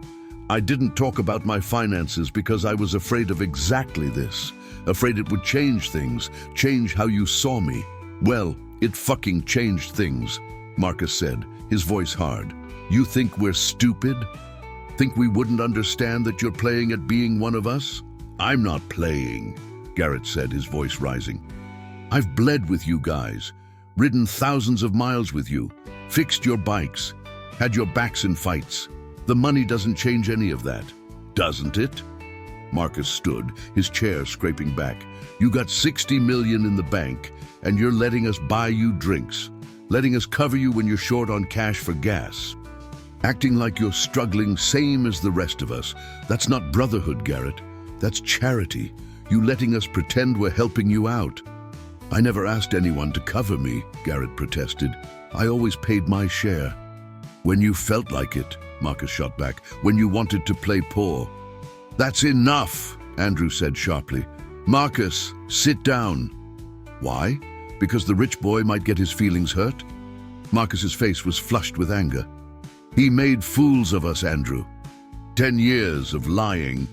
"I didn't talk about my finances because I was afraid of exactly this. Afraid it would change things, change how you saw me." "Well, it fucking changed things," Marcus said, his voice hard. "You think we're stupid? Think we wouldn't understand that you're playing at being one of us?" "I'm not playing," Garrett said, his voice rising. "I've bled with you guys, ridden thousands of miles with you, fixed your bikes, had your backs in fights. The money doesn't change any of that." "Doesn't it?" Marcus stood, his chair scraping back. "You got 60 million in the bank, and you're letting us buy you drinks, letting us cover you when you're short on cash for gas. Acting like you're struggling same as the rest of us. That's not brotherhood, Garrett. That's charity. You letting us pretend we're helping you out." "I never asked anyone to cover me," Garrett protested. "I always paid my share." "When you felt like it," Marcus shot back. "When you wanted to play poor." "That's enough," Andrew said sharply. "Marcus, sit down." "Why? Because the rich boy might get his feelings hurt?" Marcus's face was flushed with anger. "He made fools of us, Andrew. 10 years of lying,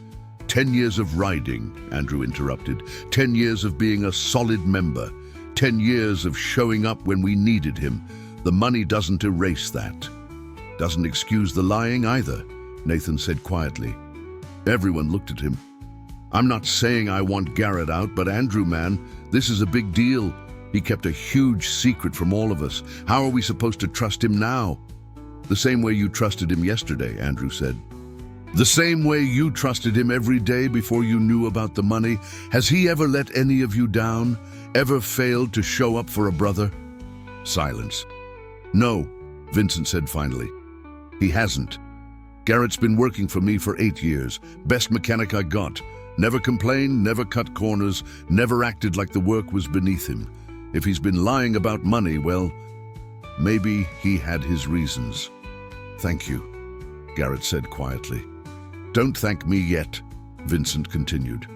10 years of riding," Andrew interrupted. 10 years of being a solid member. 10 years of showing up when we needed him. The money doesn't erase that. "Doesn't excuse the lying either," Nathan said quietly. Everyone looked at him. "I'm not saying I want Garrett out, but Andrew, man, this is a big deal. He kept a huge secret from all of us. How are we supposed to trust him now?" "The same way you trusted him yesterday," Andrew said. "The same way you trusted him every day before you knew about the money. Has he ever let any of you down? Ever failed to show up for a brother?" Silence. "No," Vincent said finally. "He hasn't. Garrett's been working for me for 8 years. Best mechanic I got. Never complained, never cut corners, never acted like the work was beneath him. If he's been lying about money, well, maybe he had his reasons." "Thank you," Garrett said quietly. "Don't thank me yet," Vincent continued.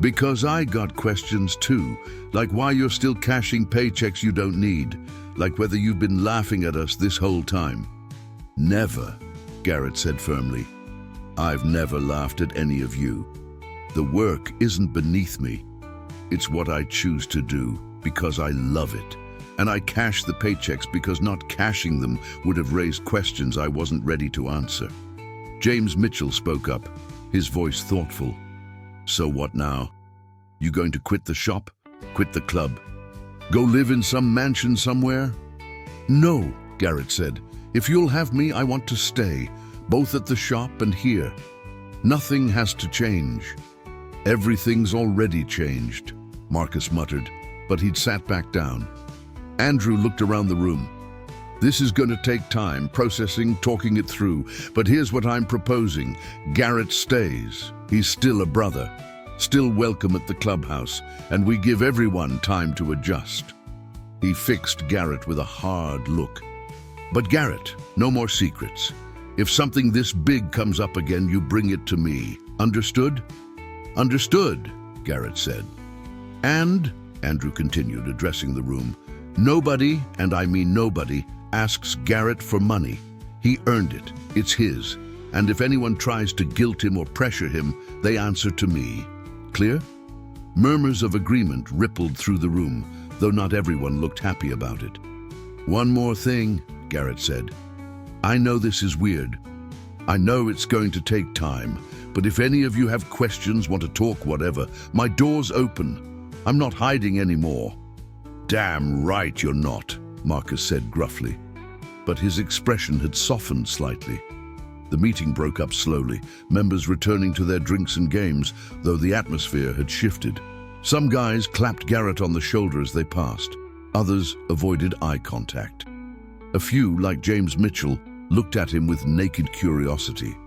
"Because I got questions too, like why you're still cashing paychecks you don't need, like whether you've been laughing at us this whole time." "Never," Garrett said firmly. "I've never laughed at any of you. The work isn't beneath me. It's what I choose to do because I love it. And I cash the paychecks because not cashing them would have raised questions I wasn't ready to answer." James Mitchell spoke up, his voice thoughtful. "So what now? You going to quit the shop? Quit the club? Go live in some mansion somewhere?" "No," Garrett said. "If you'll have me, I want to stay, both at the shop and here. Nothing has to change." "Everything's already changed," Marcus muttered, but he'd sat back down. Andrew looked around the room. "This is going to take time, processing, talking it through, but here's what I'm proposing. Garrett stays. He's still a brother, still welcome at the clubhouse, and we give everyone time to adjust." He fixed Garrett with a hard look. "But Garrett, no more secrets. If something this big comes up again, you bring it to me. Understood?" "Understood," Garrett said. "And," Andrew continued, addressing the room, "nobody, and I mean nobody, asks Garrett for money. He earned it. It's his. And if anyone tries to guilt him or pressure him, they answer to me. Clear?" Murmurs of agreement rippled through the room, though not everyone looked happy about it. "One more thing," Garrett said. "I know this is weird. I know it's going to take time, but if any of you have questions, want to talk, whatever, my door's open. I'm not hiding anymore." "Damn right you're not," Marcus said gruffly. but his expression had softened slightly. The meeting broke up slowly, members returning to their drinks and games, though the atmosphere had shifted. Some guys clapped Garrett on the shoulder as they passed. Others avoided eye contact. A few, like James Mitchell, looked at him with naked curiosity.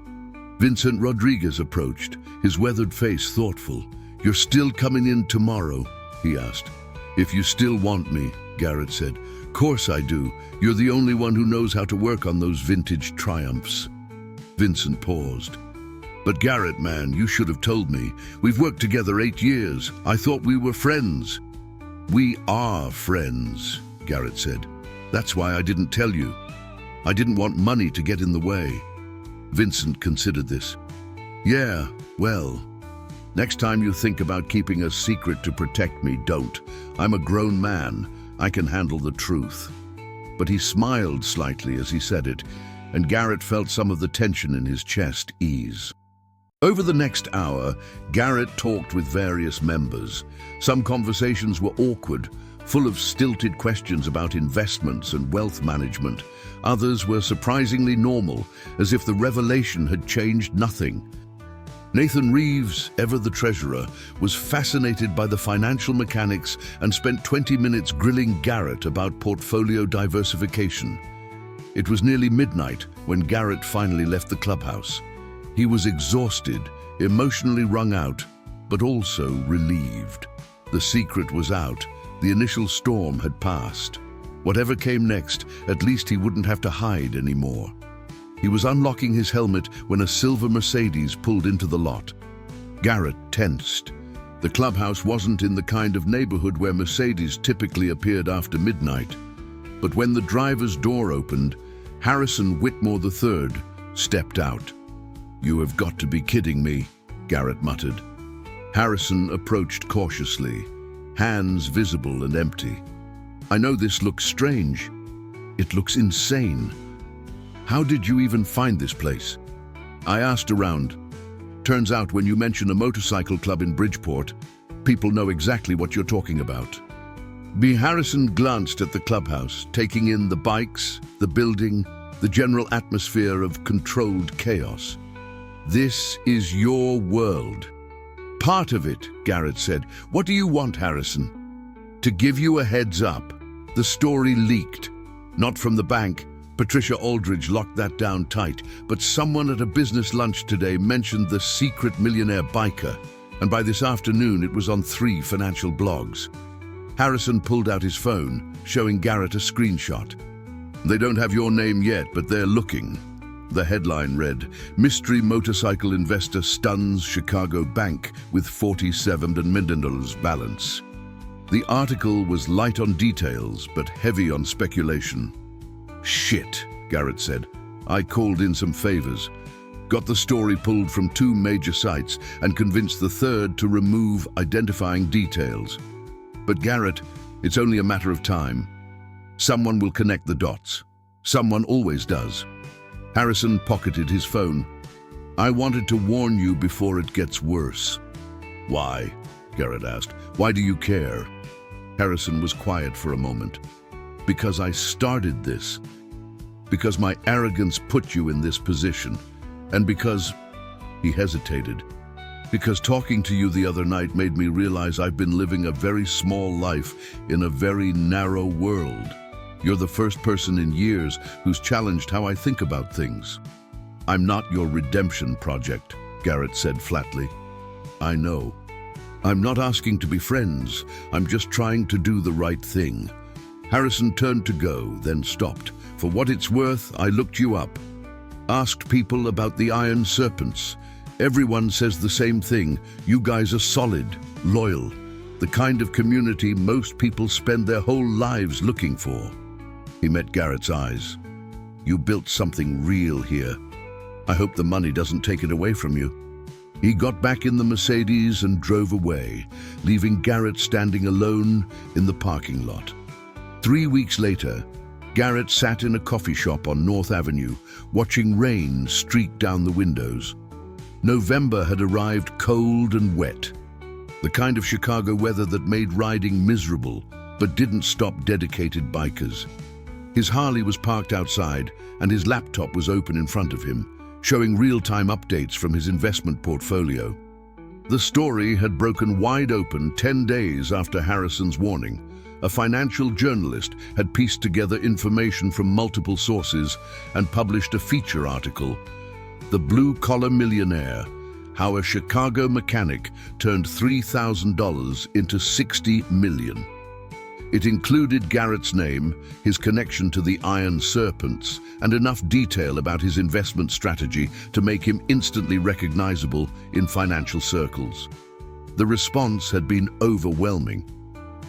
Vincent Rodriguez approached, his weathered face thoughtful. "You're still coming in tomorrow?" he asked. "If you still want me," Garrett said. "Course I do. You're the only one who knows how to work on those vintage Triumphs." Vincent paused. "But Garrett, man, you should have told me. We've worked together 8 years. I thought we were friends." "We are friends," Garrett said. "That's why I didn't tell you. I didn't want money to get in the way." Vincent considered this. "Yeah, well, next time you think about keeping a secret to protect me, don't. I'm a grown man. I can handle the truth." But he smiled slightly as he said it, and Garrett felt some of the tension in his chest ease. Over the next hour, Garrett talked with various members. Some conversations were awkward, full of stilted questions about investments and wealth management. Others were surprisingly normal, as if the revelation had changed nothing. Nathan Reeves, ever the treasurer, was fascinated by the financial mechanics and spent 20 minutes grilling Garrett about portfolio diversification. It was nearly midnight when Garrett finally left the clubhouse. He was exhausted, emotionally wrung out, but also relieved. The secret was out. The initial storm had passed. Whatever came next, at least he wouldn't have to hide anymore. He was unlocking his helmet when a silver Mercedes pulled into the lot. Garrett tensed. The clubhouse wasn't in the kind of neighborhood where Mercedes typically appeared after midnight. But when the driver's door opened, Harrison Whitmore III stepped out. "You have got to be kidding me," Garrett muttered. Harrison approached cautiously, hands visible and empty. "I know this looks strange. It looks insane. How did you even find this place?" "I asked around. Turns out when you mention a motorcycle club in Bridgeport, people know exactly what you're talking about." Harrison glanced at the clubhouse, taking in the bikes, the building, the general atmosphere of controlled chaos. "This is your world." "Part of it," Garrett said. "What do you want, Harrison?" "To give you a heads up, the story leaked. Not from the bank. Patricia Aldridge locked that down tight, but someone at a business lunch today mentioned the secret millionaire biker, and by this afternoon it was on 3 financial blogs." Harrison pulled out his phone, showing Garrett a screenshot. "They don't have your name yet, but they're looking." The headline read, "Mystery Motorcycle Investor Stuns Chicago Bank with $47 million balance." The article was light on details, but heavy on speculation. "Shit," Garrett said. "I called in some favors. Got the story pulled from 2 major sites and convinced the third to remove identifying details. But Garrett, it's only a matter of time. Someone will connect the dots. Someone always does." Harrison pocketed his phone. "I wanted to warn you before it gets worse." "Why?" Garrett asked. "Why do you care?" Harrison was quiet for a moment. "Because I started this. Because my arrogance put you in this position. And because..." He hesitated. "Because talking to you the other night made me realize I've been living a very small life in a very narrow world. You're the first person in years who's challenged how I think about things." "I'm not your redemption project," Garrett said flatly. "I know. I'm not asking to be friends. I'm just trying to do the right thing." Harrison turned to go, then stopped. "For what it's worth, I looked you up. Asked people about the Iron Serpents. Everyone says the same thing. You guys are solid, loyal, the kind of community most people spend their whole lives looking for." He met Garrett's eyes. "You built something real here. I hope the money doesn't take it away from you." He got back in the Mercedes and drove away, leaving Garrett standing alone in the parking lot. 3 weeks later, Garrett sat in a coffee shop on North Avenue, watching rain streak down the windows. November had arrived cold and wet, the kind of Chicago weather that made riding miserable, but didn't stop dedicated bikers. His Harley was parked outside, and his laptop was open in front of him, showing real-time updates from his investment portfolio. The story had broken wide open 10 days after Harrison's warning. A financial journalist had pieced together information from multiple sources and published a feature article, "The Blue-Collar Millionaire: How a Chicago Mechanic Turned $3,000 into $60 million." It included Garrett's name, his connection to the Iron Serpents, and enough detail about his investment strategy to make him instantly recognizable in financial circles. The response had been overwhelming.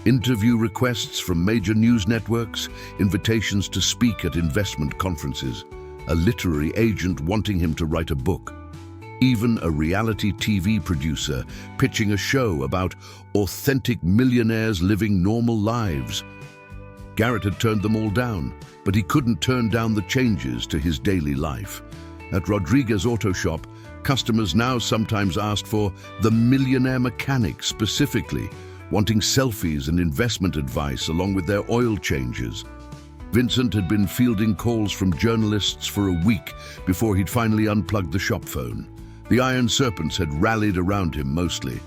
Interview requests from major news networks, invitations to speak at investment conferences, a literary agent wanting him to write a book, even a reality TV producer pitching a show about authentic millionaires living normal lives. Garrett had turned them all down, but he couldn't turn down the changes to his daily life. At Rodriguez Auto Shop, customers now sometimes asked for the millionaire mechanic specifically, wanting selfies and investment advice along with their oil changes. Vincent had been fielding calls from journalists for a week before he'd finally unplugged the shop phone. The Iron Serpents had rallied around him mostly.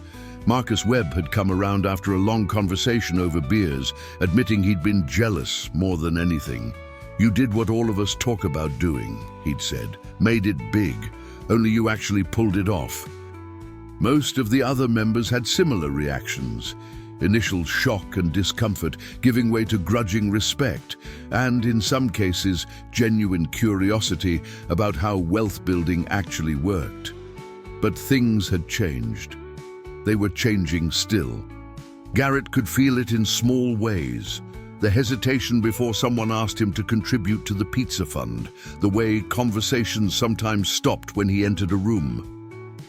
Marcus Webb had come around after a long conversation over beers, admitting he'd been jealous more than anything. "You did what all of us talk about doing," he'd said. "Made it big, only you actually pulled it off." Most of the other members had similar reactions. Initial shock and discomfort giving way to grudging respect, and in some cases, genuine curiosity about how wealth building actually worked. But things had changed. They were changing still. Garrett could feel it in small ways. The hesitation before someone asked him to contribute to the pizza fund, the way conversations sometimes stopped when he entered a room.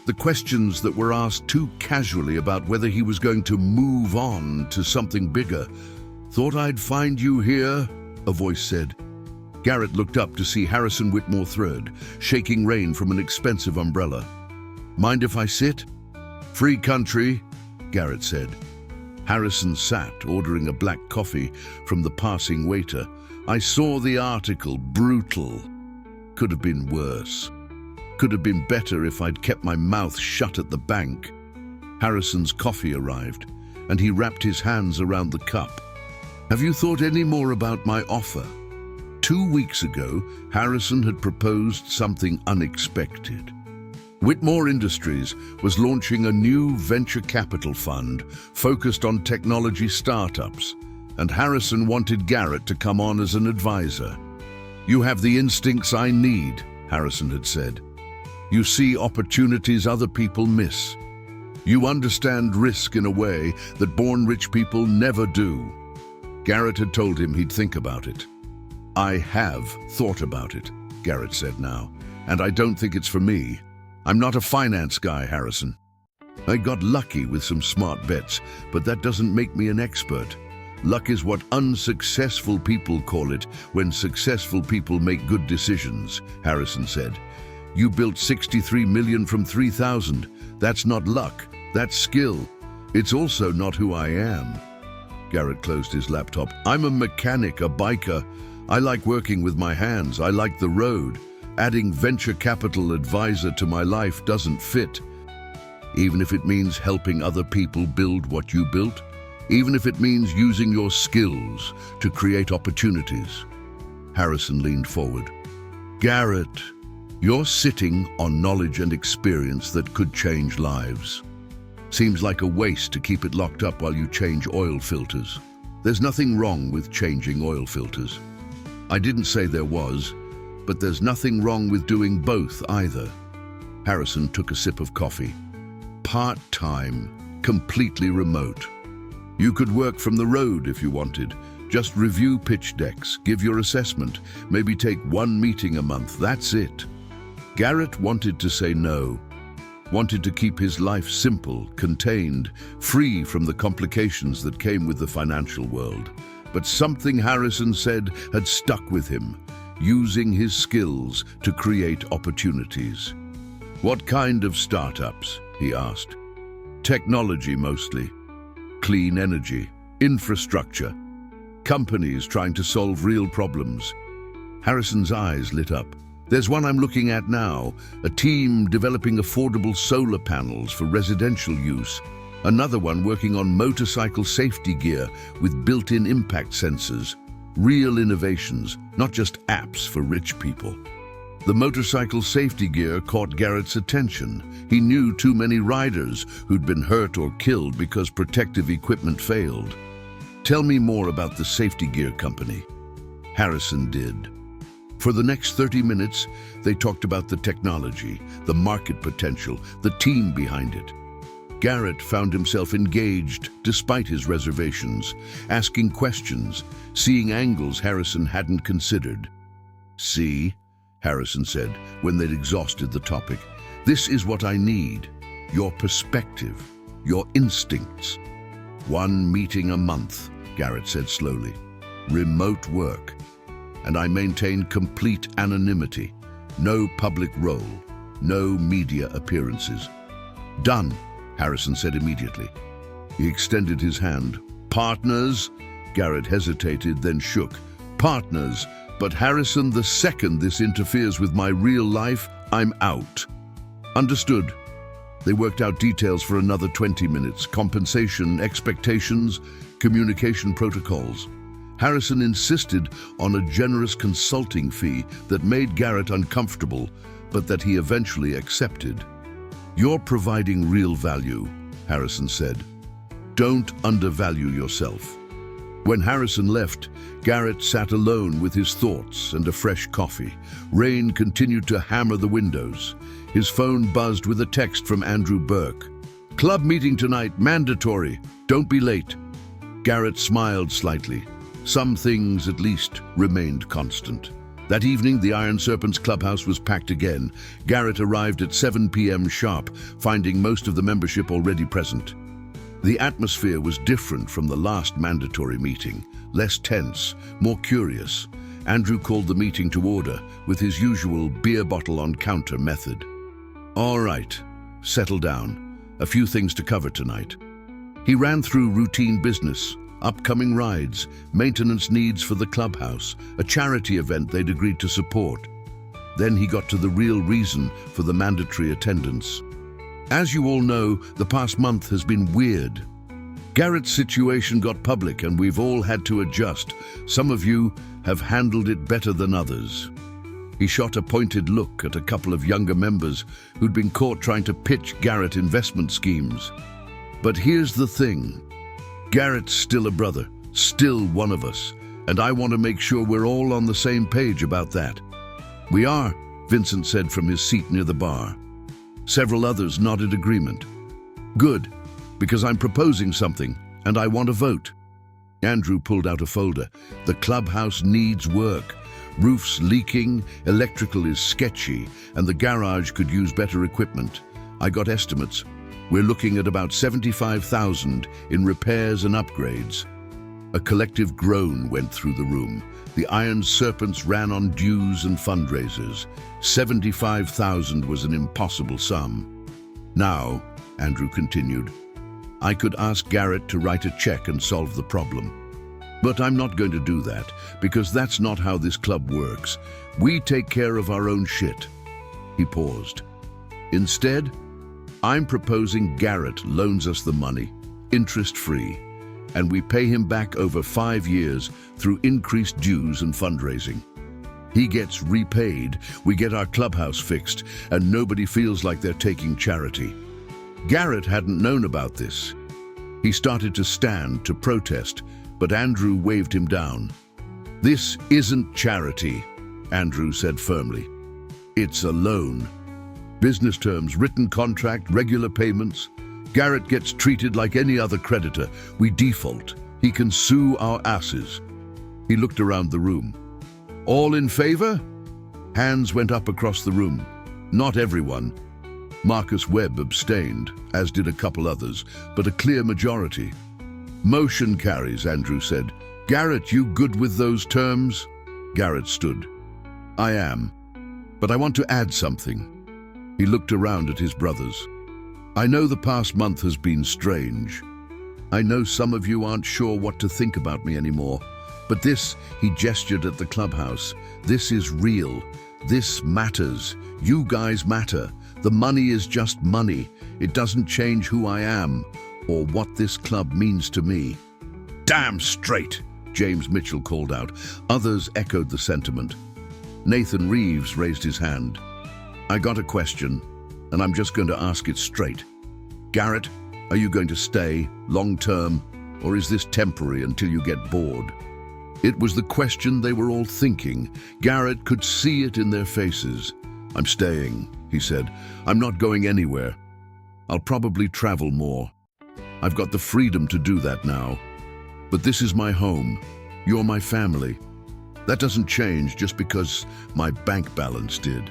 The questions that were asked too casually about whether he was going to move on to something bigger. "Thought I'd find you here," a voice said. Garrett looked up to see Harrison Whitmore III, shaking rain from an expensive umbrella. "Mind if I sit?" "Free country," Garrett said. Harrison sat, ordering a black coffee from the passing waiter. "I saw the article. Brutal. Could have been worse. Could have been better if I'd kept my mouth shut at the bank." Harrison's coffee arrived, and he wrapped his hands around the cup. "Have you thought any more about my offer?" 2 weeks ago, Harrison had proposed something unexpected. Whitmore Industries was launching a new venture capital fund focused on technology startups, and Harrison wanted Garrett to come on as an advisor. "You have the instincts I need," Harrison had said. "You see opportunities other people miss. You understand risk in a way that born-rich people never do." Garrett had told him he'd think about it. "I have thought about it," Garrett said now, "and I don't think it's for me. I'm not a finance guy, Harrison. I got lucky with some smart bets, but that doesn't make me an expert. Luck is what unsuccessful people call it when successful people make good decisions," Harrison said. "You built 63 million from 3,000. That's not luck, that's skill. It's also not who I am." Garrett closed his laptop. "I'm a mechanic, a biker. I like working with my hands. I like the road. Adding venture capital advisor to my life doesn't fit. Even if it means helping other people build what you built, even if it means using your skills to create opportunities." Harrison leaned forward. "Garrett, you're sitting on knowledge and experience that could change lives. Seems like a waste to keep it locked up while you change oil filters. There's nothing wrong with changing oil filters. I didn't say there was, but there's nothing wrong with doing both either." Harrison took a sip of coffee. "Part-time, completely remote. You could work from the road if you wanted. Just review pitch decks, give your assessment, maybe take 1 meeting a month, that's it." Garrett wanted to say no, wanted to keep his life simple, contained, free from the complications that came with the financial world. But something Harrison said had stuck with him. Using his skills to create opportunities. "What kind of startups?" he asked. "Technology mostly. Clean energy, infrastructure. Companies trying to solve real problems. Harrison's eyes lit up. There's one I'm looking at now, a team developing affordable solar panels for residential use. Another one working on motorcycle safety gear with built-in impact sensors. Real innovations, not just apps for rich people. The motorcycle safety gear caught Garrett's attention. He knew too many riders who'd been hurt or killed because protective equipment failed. Tell me more about the safety gear company. Harrison did. For the next 30 minutes, they talked about the technology, the market potential, the team behind it. Garrett found himself engaged despite his reservations, asking questions, seeing angles Harrison hadn't considered. "See," Harrison said when they'd exhausted the topic, "this is what I need. Your perspective, your instincts." "One meeting a month," Garrett said slowly. "Remote work. And I maintain complete anonymity. No public role, no media appearances." "Done," Harrison said immediately. He extended his hand. "Partners?" Garrett hesitated, then shook. "Partners, but Harrison, the second this interferes with my real life, I'm out." "Understood." They worked out details for another 20 minutes, compensation, expectations, communication protocols. Harrison insisted on a generous consulting fee that made Garrett uncomfortable, but that he eventually accepted. "You're providing real value," Harrison said. "Don't undervalue yourself." When Harrison left, Garrett sat alone with his thoughts and a fresh coffee. Rain continued to hammer the windows. His phone buzzed with a text from Andrew Burke. "Club meeting tonight, mandatory. Don't be late." Garrett smiled slightly. Some things, at least, remained constant. That evening, the Iron Serpent's clubhouse was packed again. Garrett arrived at 7 p.m. sharp, finding most of the membership already present. The atmosphere was different from the last mandatory meeting, less tense, more curious. Andrew called the meeting to order with his usual beer bottle on counter method. "All right, settle down. A few things to cover tonight." He ran through routine business, upcoming rides, maintenance needs for the clubhouse, a charity event they'd agreed to support. Then he got to the real reason for the mandatory attendance. "As you all know, the past month has been weird. Garrett's situation got public and we've all had to adjust. Some of you have handled it better than others." He shot a pointed look at a couple of younger members who'd been caught trying to pitch Garrett investment schemes. "But here's the thing. Garrett's still a brother, still one of us, and I want to make sure we're all on the same page about that." "We are," Vincent said from his seat near the bar. Several others nodded agreement. "Good, because I'm proposing something, and I want a vote." Andrew pulled out a folder. "The clubhouse needs work. Roof's leaking, electrical is sketchy, and the garage could use better equipment. I got estimates. We're looking at about $75,000 in repairs and upgrades." A collective groan went through the room. The Iron Serpents ran on dues and fundraisers. 75,000 was an impossible sum. "Now," Andrew continued, "I could ask Garrett to write a check and solve the problem. But I'm not going to do that, because that's not how this club works. We take care of our own shit." He paused. "Instead, I'm proposing Garrett loans us the money, interest-free, and we pay him back over 5 years through increased dues and fundraising. He gets repaid, we get our clubhouse fixed, and nobody feels like they're taking charity." Garrett hadn't known about this. He started to stand, to protest, but Andrew waved him down. "This isn't charity," Andrew said firmly. "It's a loan. Business terms, written contract, regular payments. Garrett gets treated like any other creditor. We default. He can sue our asses." He looked around the room. "All in favor?" Hands went up across the room. Not everyone. Marcus Webb abstained, as did a couple others, but a clear majority. "Motion carries," Andrew said. "Garrett, you good with those terms?" Garrett stood. "I am, but I want to add something." He looked around at his brothers. "I know the past month has been strange. I know some of you aren't sure what to think about me anymore. But this, he gestured at the clubhouse, this is real. This matters. You guys matter. The money is just money. It doesn't change who I am or what this club means to me. Damn straight, James Mitchell called out. Others echoed the sentiment. Nathan Reeves raised his hand. I got a question, and I'm just going to ask it straight. Garrett, are you going to stay long-term, or is this temporary until you get bored? It was the question they were all thinking. Garrett could see it in their faces. I'm staying, he said. I'm not going anywhere. I'll probably travel more. I've got the freedom to do that now. But this is my home. You're my family. That doesn't change just because my bank balance did.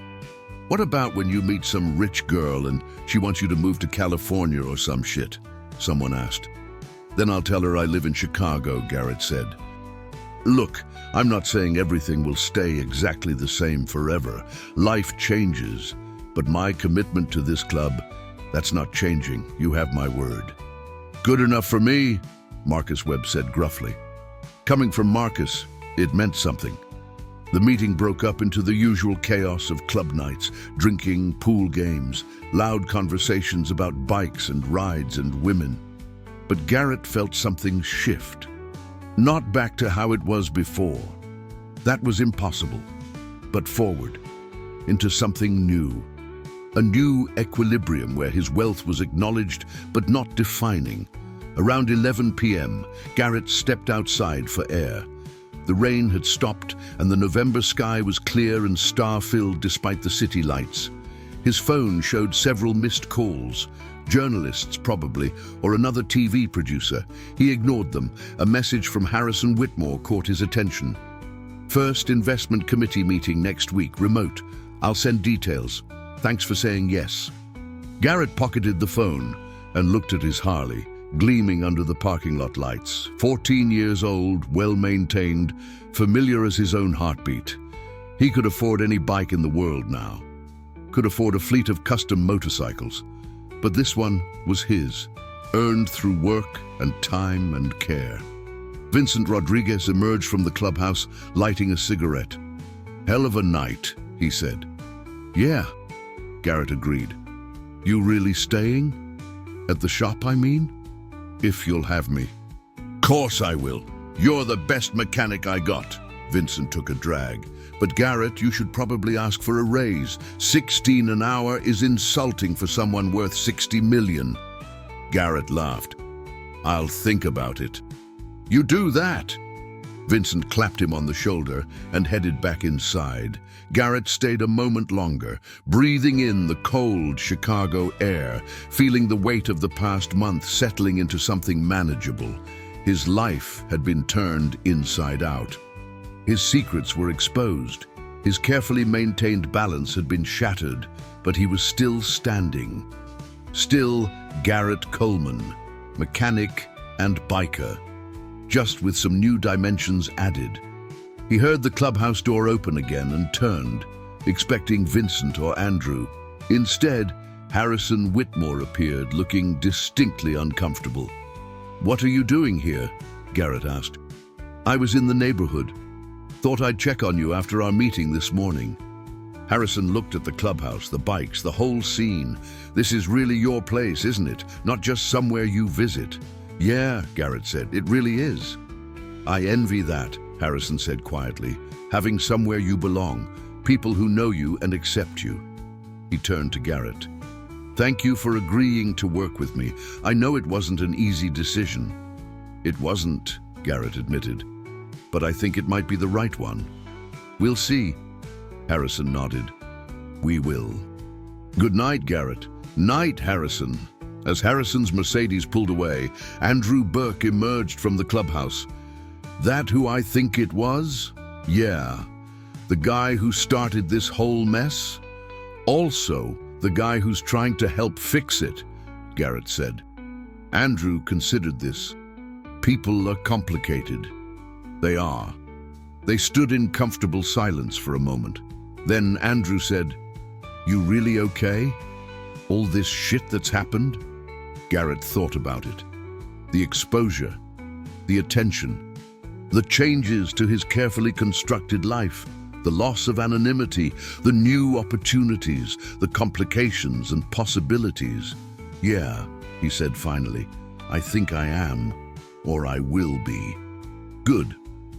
What about when you meet some rich girl and she wants you to move to California or some shit? Someone asked. Then I'll tell her I live in Chicago, Garrett said. Look, I'm not saying everything will stay exactly the same forever. Life changes. But my commitment to this club, that's not changing. You have my word. Good enough for me, Marcus Webb said gruffly. Coming from Marcus, it meant something. The meeting broke up into the usual chaos of club nights, drinking, pool games, loud conversations about bikes and rides and women. But Garrett felt something shift. Not back to how it was before. That was impossible. But forward, into something new. A new equilibrium where his wealth was acknowledged but not defining. Around 11 p.m., Garrett stepped outside for air. The rain had stopped and the November sky was clear and star-filled despite the city lights. His phone showed several missed calls. Journalists, probably, or another TV producer. He ignored them. A message from Harrison Whitmore caught his attention. First investment committee meeting next week, remote. I'll send details. Thanks for saying yes. Garrett pocketed the phone and looked at his Harley, gleaming under the parking lot lights. 14 years old, well-maintained, familiar as his own heartbeat. He could afford any bike in the world now. Could afford a fleet of custom motorcycles. But this one was his, earned through work and time and care. Vincent Rodriguez emerged from the clubhouse, lighting a cigarette. Hell of a night, he said. Yeah, Garrett agreed. You really staying? At the shop, I mean? If you'll have me. Course I will. You're the best mechanic I got. Vincent took a drag. But Garrett, you should probably ask for a raise. 16 an hour is insulting for someone worth 60 million. Garrett laughed. I'll think about it. You do that. Vincent clapped him on the shoulder and headed back inside. Garrett stayed a moment longer, breathing in the cold Chicago air, feeling the weight of the past month settling into something manageable. His life had been turned inside out. His secrets were exposed. His carefully maintained balance had been shattered, but he was still standing. Still Garrett Coleman, mechanic and biker, just with some new dimensions added. He heard the clubhouse door open again and turned, expecting Vincent or Andrew. Instead, Harrison Whitmore appeared, looking distinctly uncomfortable. What are you doing here? Garrett asked. I was in the neighborhood. Thought I'd check on you after our meeting this morning. Harrison looked at the clubhouse, the bikes, the whole scene. This is really your place, isn't it? Not just somewhere you visit. Yeah, Garrett said, it really is. I envy that, Harrison said quietly. Having somewhere you belong, people who know you and accept you. He turned to Garrett. Thank you for agreeing to work with me. I know it wasn't an easy decision. It wasn't, Garrett admitted. But I think it might be the right one. We'll see. Harrison nodded. We will. Good night, Garrett. Night, Harrison. As Harrison's Mercedes pulled away, Andrew Burke emerged from the clubhouse. That who I think it was? Yeah. The guy who started this whole mess? Also, the guy who's trying to help fix it, Garrett said. Andrew considered this. People are complicated. They are. They stood in comfortable silence for a moment. Then Andrew said, You really okay? All this shit that's happened? Garrett thought about it. The exposure, the attention. The changes to his carefully constructed life, the loss of anonymity, the new opportunities, the complications and possibilities. "Yeah," he said finally, "I think I am, or I will be." "Good."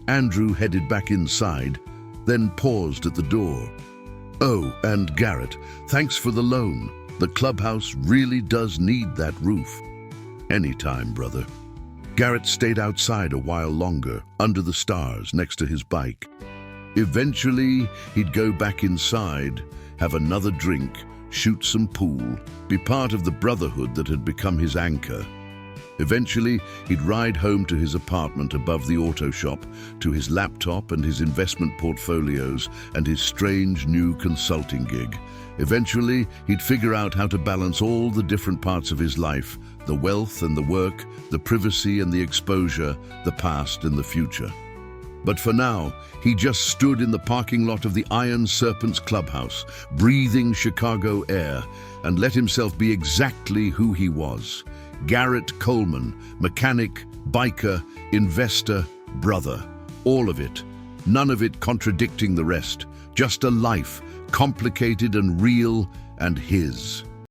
Andrew headed back inside, then paused at the door. "Oh, and Garrett, thanks for the loan. The clubhouse really does need that roof." "Anytime, brother." Garrett stayed outside a while longer, under the stars, next to his bike. Eventually, he'd go back inside, have another drink, shoot some pool, be part of the brotherhood that had become his anchor. Eventually, he'd ride home to his apartment above the auto shop, to his laptop and his investment portfolios and his strange new consulting gig. Eventually, he'd figure out how to balance all the different parts of his life, the wealth and the work, the privacy and the exposure, the past and the future. But for now, he just stood in the parking lot of the Iron Serpent's clubhouse, breathing Chicago air, and let himself be exactly who he was. Garrett Coleman, mechanic, biker, investor, brother. All of it. None of it contradicting the rest. Just a life, complicated and real, and his.